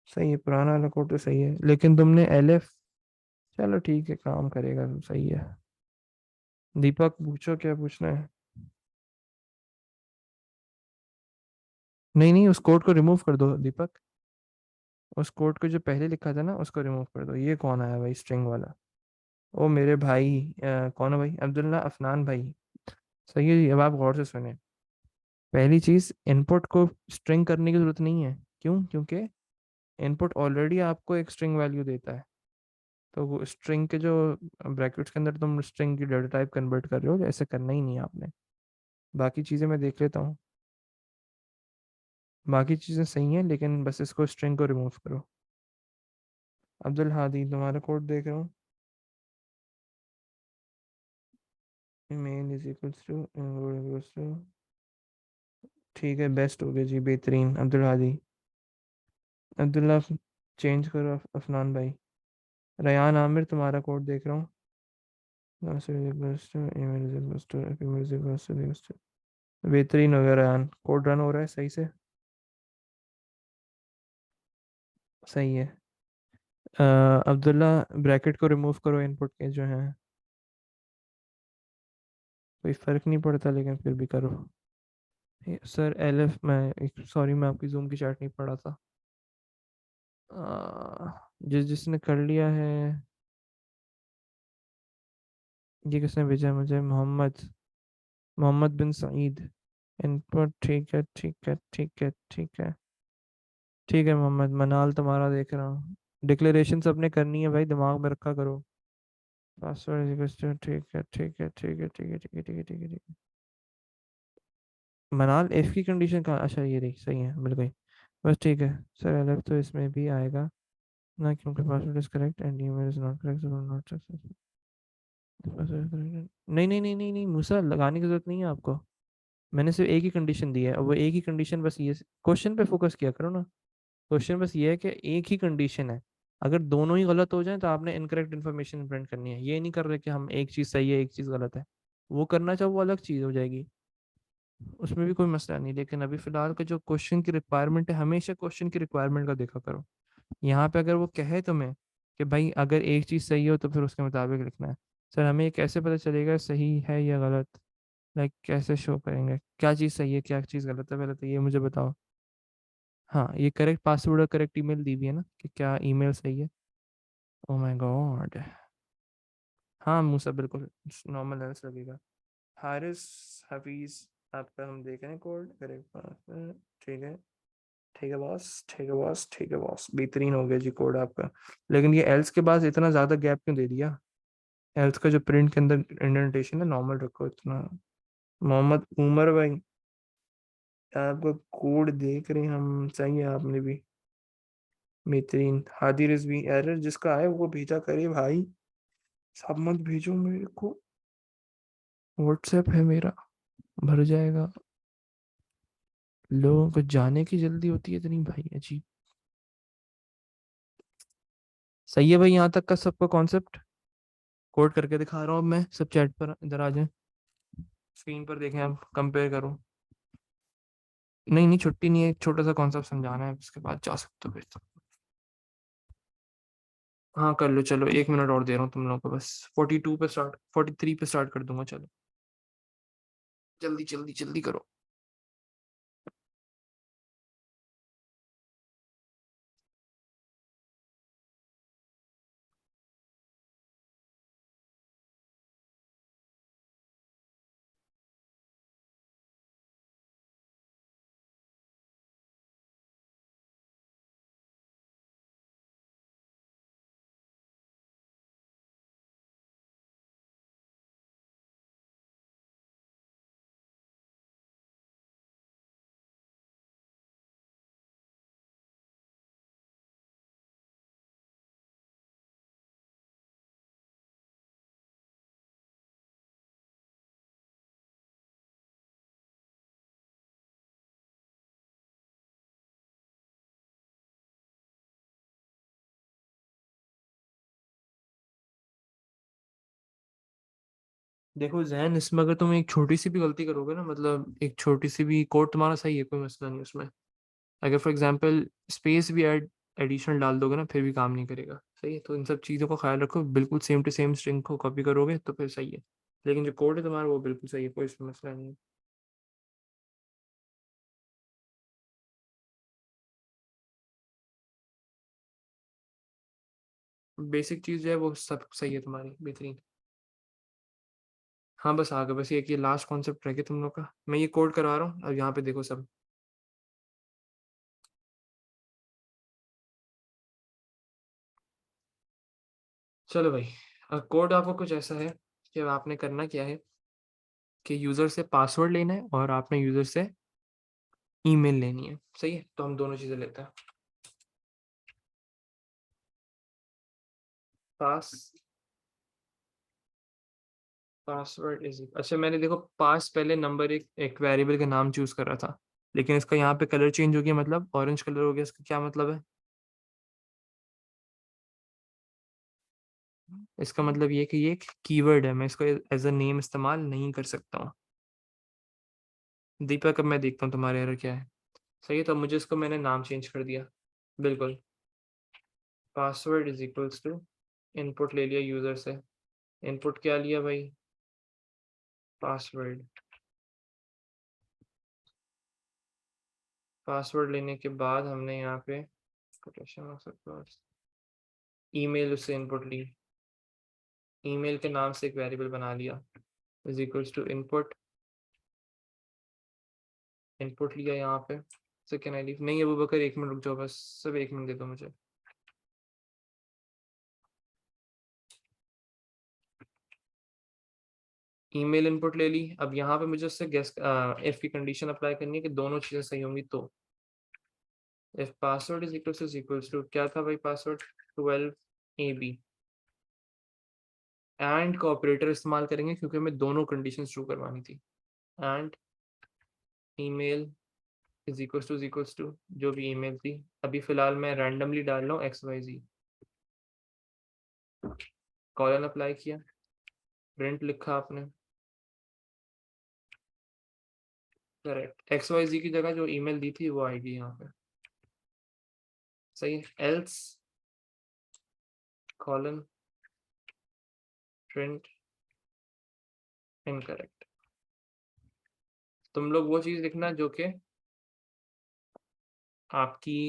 सही है, पुराना वाला कोड तो सही है, लेकिन तुमने एलिफ। चलो ठीक है, काम करेगा, सही है। दीपक पूछो, क्या पूछना है? नहीं नहीं, उस कोड को रिमूव कर दो दीपक। उस कोड को जो पहले लिखा था ना, उसको रिमूव कर दो। ये कौन आया भाई स्ट्रिंग वाला? ओ मेरे भाई, कौन है भाई? अब्दुल्ला अफनान भाई। सही है जी, अब आप गौर से सुने। पहली चीज, इनपुट को स्ट्रिंग करने की जरूरत नहीं है। क्यों? क्योंकि इनपुट ऑलरेडी आपको एक स्ट्रिंग वैल्यू देता है। तो वो स्ट्रिंग के जो ब्रैकेट्स के अंदर तुम स्ट्रिंग की डेटा टाइप कन्वर्ट कर रहे हो, ऐसे करना ही नहीं है आपने। बाकी चीज़ें मैं देख लेता हूँ। बाकी चीज़ें सही हैं, लेकिन बस इसको स्ट्रिंग को रिमूव करो। अब्दुल हादी, तुम्हारा कोड देख रहा हूँ। Main is equals to. ठीक है, बेस्ट हो गया जी, बेहतरीन अब्दुल हादी। अब्दुल्ला, चेंज करो अफनान भाई। रयान आमिर, तुम्हारा कोड देख रहा हूँ। बेहतरीन हो गया रयान, कोड रन हो रहा है सही से। सही है। अब्दुल्ला, ब्रैकेट को रिमूव करो इनपुट के जो हैं। कोई फर्क नहीं पड़ता, लेकिन फिर भी करो। सर एलिफ, मैं सॉरी, मैं आपकी जूम की चैट नहीं पढ़ा था। जिसने कर लिया है। ये किसने भेजा है मुझे? मोहम्मद, मोहम्मद बिन सईद। इनपुट, ठीक है ठीक है ठीक है ठीक है। ठीक है मोहम्मद मनाल, तुम्हारा देख रहा हूँ। डिक्लेरेशन सबने करनी है भाई, दिमाग में रखा करो। पासवर्ड, ठीक है ठीक है ठीक है ठीक है ठीक है ठीक है ठीक है ठीक है। मनाल, एफ की कंडीशन कहाँ? अच्छा ये रही, सही है, मिल गई। बस ठीक है। सर एलएफ तो इसमें भी आएगा ना, क्योंकि password is correct and email is not correct, so not successful. नहीं नहीं नहीं नहीं नहीं मूसा, लगाने की जरूरत नहीं है आपको। मैंने सिर्फ एक ही कंडीशन दी है, और वो एक ही कंडीशन बस ये, क्वेश्चन पे फोकस किया करो ना। क्वेश्चन बस ये है कि एक ही कंडीशन है। अगर दोनों ही गलत हो जाए तो आपने इनकरेक्ट इन्फॉर्मेशन प्रिंट करनी है। ये नहीं कर रहे कि हम एक चीज़ सही है एक चीज़ गलत है। वो करना चाहो वो अलग चीज़ हो जाएगी। उसमें भी कोई मसला नहीं, लेकिन अभी फिलहाल का जो क्वेश्चन की रिक्वायरमेंट है, हमेशा क्वेश्चन की रिक्वायरमेंट का देखा करो। यहाँ पे अगर वो कहे तुम्हें कि भाई अगर एक चीज़ सही हो तो फिर उसके मुताबिक लिखना है। सर हमें ये कैसे पता चलेगा सही है या गलत? लाइक कैसे शो करेंगे क्या चीज़ सही है क्या चीज़ गलत है, पहले तो ये मुझे बताओ। हाँ, ये करेक्ट पासवर्ड और करेक्ट ईमेल दी हुई है ना, कि क्या ईमेल सही है? Oh my God. हाँ मूसा बिल्कुल नॉर्मल आंसर लगेगा। हारिस हफीज, आपका हम देख रहे हैं कोड करेक्ट। ठीक है, ठीक है बॉस, ठीक है बॉस, ठीक है बॉस, बेहतरीन हो गया जी कोड आपका। लेकिन ये एल्स के बाद इतना ज़्यादा गैप क्यों दे दिया? एल्स का जो प्रिंट के अंदर इंडेंटेशन है नॉर्मल रखो इतना। मोहम्मद उमर भाई, आपका कोड देख रहे हैं हम, सही है आपने भी बेहतरीन। हादी रिजवी, एरर जिसका आए वो भेजा करे भाई, सब मत भेजो मेरे को। व्हाट्सएप है मेरा, भर जाएगा। लोगों को जाने की जल्दी होती है इतनी भाई, अजीब। सही है भाई, यहाँ तक का सबका कॉन्सेप्ट कोड करके दिखा रहा हूँ अब मैं, सब चैट पर इधर आ जाए, स्क्रीन पर देखें, आप कंपेयर करो। नहीं नहीं, छुट्टी नहीं है, एक छोटा सा कॉन्सेप्ट समझाना है, उसके बाद जा सकते हो फिर तो। हाँ कर लो, चलो 1 मिनट और दे रहा हूँ तुम लोगों को बस। 42 पे स्टार्ट, 43 पे स्टार्ट कर दूंगा, चलो जल्दी जल्दी जल्दी करो। देखो जहन, इसमें अगर तुम एक छोटी सी भी गलती करोगे ना, मतलब एक छोटी सी भी, कोड तुम्हारा सही है, कोई मसला नहीं उसमें। अगर फॉर एग्जांपल स्पेस भी एडिशनल डाल दोगे ना, फिर भी काम नहीं करेगा, सही है। तो इन सब चीज़ों का ख्याल रखो, बिल्कुल सेम टू सेम स्ट्रिंग को कॉपी करोगे तो फिर सही है। लेकिन जो कोड है तुम्हारा वो बिल्कुल सही है, कोई इसमें मसला नहीं है। बेसिक चीज़ जो है वो सब सही है तुम्हारी, बेहतरीन। हाँ बस आ गए, बस ये लास्ट कॉन्सेप्ट रह गया तुम लोग का, मैं ये कोड करवा रहा हूँ, अब यहाँ पे देखो सब। चलो भाई, कोड आपको कुछ ऐसा है कि अब आपने करना क्या है कि यूज़र से पासवर्ड लेना है और आपने यूज़र से ईमेल लेनी है, सही है। तो हम दोनों चीज़ें लेते हैं। पास पासवर्ड इज, अच्छा मैंने देखो पास पहले नंबर एक वेरिएबल का नाम चूज कर रहा था, लेकिन इसका यहाँ पे कलर चेंज हो गया, मतलब ऑरेंज कलर हो गया, इसका क्या मतलब है? इसका मतलब ये कि ये एक कीवर्ड है, मैं इसको एज अ नेम इस्तेमाल नहीं कर सकता हूँ। दीपक, अब मैं देखता हूँ तुम्हारे एरर क्या है। सही है, तो अब मुझे इसको मैंने नाम चेंज कर दिया। बिल्कुल। Password is equals to, input ले लिया यूजर से। इनपुट क्या लिया भाई? पासवर्ड। पासवर्ड लेने के बाद हमने यहाँ पे कोटेशन ईमेल उससे इनपुट ली, ईमेल के नाम से एक वेरिएबल बना लिया, is equals to input. Input लिया यहाँ पे। सेकेंड आई लीव नहीं, अबू बकर 1 मिनट रुक जाओ बस, सब 1 मिनट दे दो मुझे। ईमेल इनपुट ले ली, अब यहाँ पे मुझे उससे गेस इफ की कंडीशन अप्लाई करनी है कि दोनों चीजें सही होंगी तो। If password is equals to क्या था भाई पासवर्ड? 12 AB। एंड का ऑपरेटर इस्तेमाल करेंगे क्योंकि हमें दोनों कंडीशन ट्रू करवानी थी। And email is equals to जो भी ईमेल थी, अभी फिलहाल मैं रैंडमली डाल रहा हूँ XYZ। कॉलन अप्लाई किया, प्रिंट लिखा आपने, करेक्ट, एक्स वाई जी की जगह जो ईमेल दी थी वो आएगी यहाँ पे। सही है। Else colon print incorrect. तुम लोग वो चीज लिखना जो कि आपकी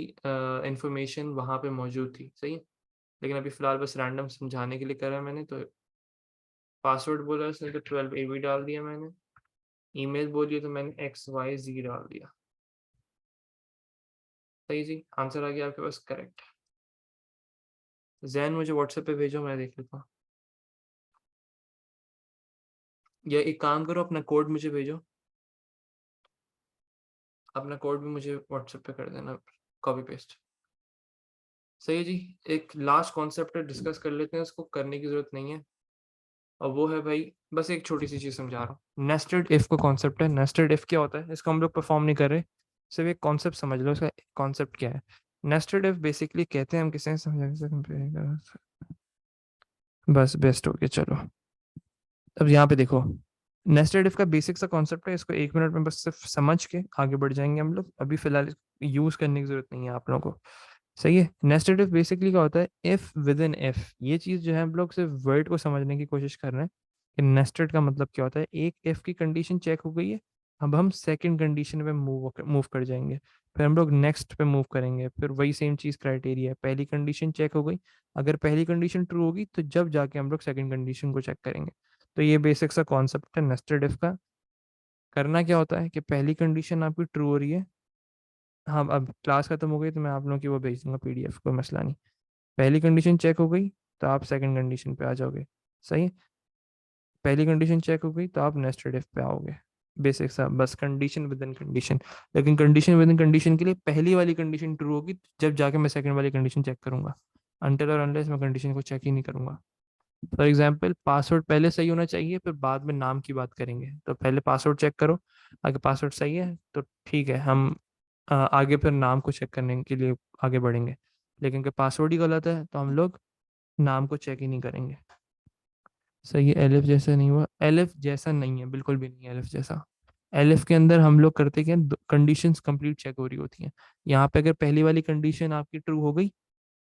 इंफॉर्मेशन वहां पे मौजूद थी। सही है, लेकिन अभी फिलहाल बस रैंडम समझाने के लिए करा मैंने। तो पासवर्ड बोला उसने तो 12 AB डाल दिया मैंने, ईमेल बोलिए तो मैंने XYZ डाल दिया। सही जी, आंसर आ गया आपके पास करेक्ट। जैन मुझे व्हाट्सएप पे भेजो, मैं देख लेता हूँ। या एक काम करो, अपना कोड मुझे भेजो, अपना कोड भी मुझे व्हाट्सएप पे कर देना, कॉपी पेस्ट। सही है जी। एक लास्ट कॉन्सेप्ट डिस्कस कर लेते हैं, उसको करने की जरूरत नहीं है, और वो है भाई, बस एक छोटी सी चीज समझा रहा हूँ। नेस्टेड इफ का कॉन्सेप्ट है। नेस्टेड इफ क्या होता है, इसको हम लोग परफॉर्म नहीं कर रहे, सिर्फ एक कॉन्सेप्ट समझ लो इसका कॉन्सेप्ट क्या है। नेस्टेड इफ बेसिकली कहते हैं, हम किसी ने समझा, बस बेस्ट हो गया चलो। अब यहाँ पे देखो, नेस्टेड इफ का बेसिक सा कॉन्सेप्ट है, इसको 1 मिनट में बस सिर्फ समझ के आगे बढ़ जाएंगे हम लोग। अभी फिलहाल यूज करने की जरूरत नहीं है आप लोगों को। सही है। नेस्टेड इफ बेसिकली क्या होता है, इफ विद इन इफ। ये चीज जो है हम लोग सिर्फ वर्ड को समझने की कोशिश कर रहे हैं कि नेस्टेड का मतलब क्या होता है। एक इफ की कंडीशन चेक हो गई है, अब हम सेकंड कंडीशन पे मूव कर जाएंगे, फिर हम लोग नेक्स्ट पे मूव करेंगे, फिर वही सेम चीज क्राइटेरिया है। पहली कंडीशन चेक हो गई, अगर पहली कंडीशन ट्रू होगी तो जब जाके हम लोग सेकंड कंडीशन को चेक करेंगे। तो ये बेसिक सा कॉन्सेप्ट है नेस्टेड इफ का। करना क्या होता है कि पहली कंडीशन आपकी ट्रू हो रही है, हाँ अब क्लास खत्म हो गई तो मैं आप लोगों की वो भेज दूंगा PDF, कोई मसला नहीं। पहली कंडीशन चेक हो गई तो आप सेकंड कंडीशन पे आ जाओगे। सही है। पहली कंडीशन चेक हो गई तो आप नेस्टेड इफ पे आओगे। बेसिक सा, बस कंडीशन विद इन कंडीशन। लेकिन कंडीशन विद इन कंडीशन के लिए पहली वाली कंडीशन ट्रू होगी जब जाके मैं सेकंड वाली कंडीशन चेक करूंगा। अनटिल और अनलेस मैं कंडीशन को चेक ही नहीं करूंगा। फॉर एग्जाम्पल, पासवर्ड पहले सही होना चाहिए, फिर बाद में नाम की बात करेंगे। तो पहले पासवर्ड चेक करो, अगर पासवर्ड सही है तो ठीक है, हम आगे फिर नाम को चेक करने के लिए आगे बढ़ेंगे। लेकिन अगर पासवर्ड ही गलत है तो हम लोग नाम को चेक ही नहीं करेंगे। सही है। एलिफ जैसा नहीं हुआ, एलिफ जैसा नहीं है, बिल्कुल भी नहीं है एलिफ जैसा। एलिफ के अंदर हम लोग करते क्या, कंडीशंस कंप्लीट चेक हो रही होती हैं। यहाँ पे अगर पहली वाली कंडीशन आपकी ट्रू हो गई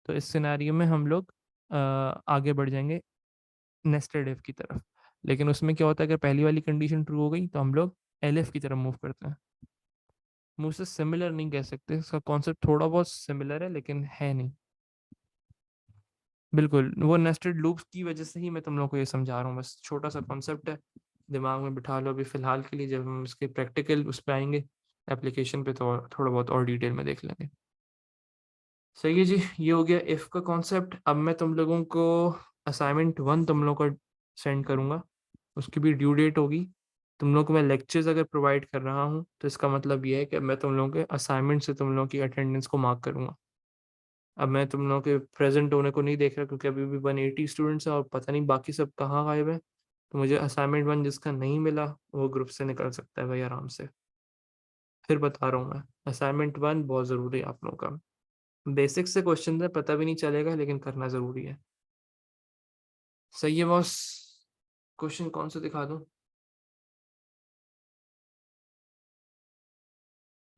तो इस सिनेरियो में हम लोग आगे बढ़ जाएंगे नेस्टेड इफ की तरफ। लेकिन उसमें क्या होता है, अगर पहली वाली कंडीशन ट्रू हो गई तो हम लोग एलिफ की तरफ मूव करते हैं। मुझसे सिमिलर नहीं कह सकते, इसका कॉन्सेप्ट थोड़ा बहुत सिमिलर है लेकिन है नहीं। बिल्कुल, वो नेस्टेड लूप्स की वजह से ही मैं तुम लोगों को ये समझा रहा हूँ, बस छोटा सा कॉन्सेप्ट है, दिमाग में बिठा लो अभी फिलहाल के लिए। जब हम इसके प्रैक्टिकल उस पर आएंगे एप्लीकेशन पे तो थोड़ा बहुत और डिटेल में देख लेंगे। सही है जी, ये हो गया इफ का कॉन्सेप्ट। अब मैं तुम लोगों को असाइनमेंट 1 तुम लोगों को सेंड करूंगा, उसकी भी ड्यू डेट होगी। तुम लोगों को मैं लेक्चर्स अगर प्रोवाइड कर रहा हूँ तो इसका मतलब ये है कि मैं तुम लोगों के असाइनमेंट से तुम लोगों की अटेंडेंस को मार्क करूंगा। अब मैं तुम लोगों के प्रेजेंट होने को नहीं देख रहा क्योंकि अभी भी 180 स्टूडेंट्स हैं और पता नहीं बाकी सब कहाँ गायब है। तो मुझे असाइनमेंट 1 जिसका नहीं मिला वो ग्रुप से निकल सकता है भाई आराम से। फिर बता रहा हूँ मैं, असाइनमेंट 1 बहुत ज़रूरी है आप लोगों का। बेसिक से क्वेश्चन है, पता भी नहीं चलेगा लेकिन करना ज़रूरी है। सही है बॉस। क्वेश्चन कौन सा दिखा दूँ?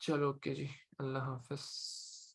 चलो ओके जी, अल्लाह हाफिज़।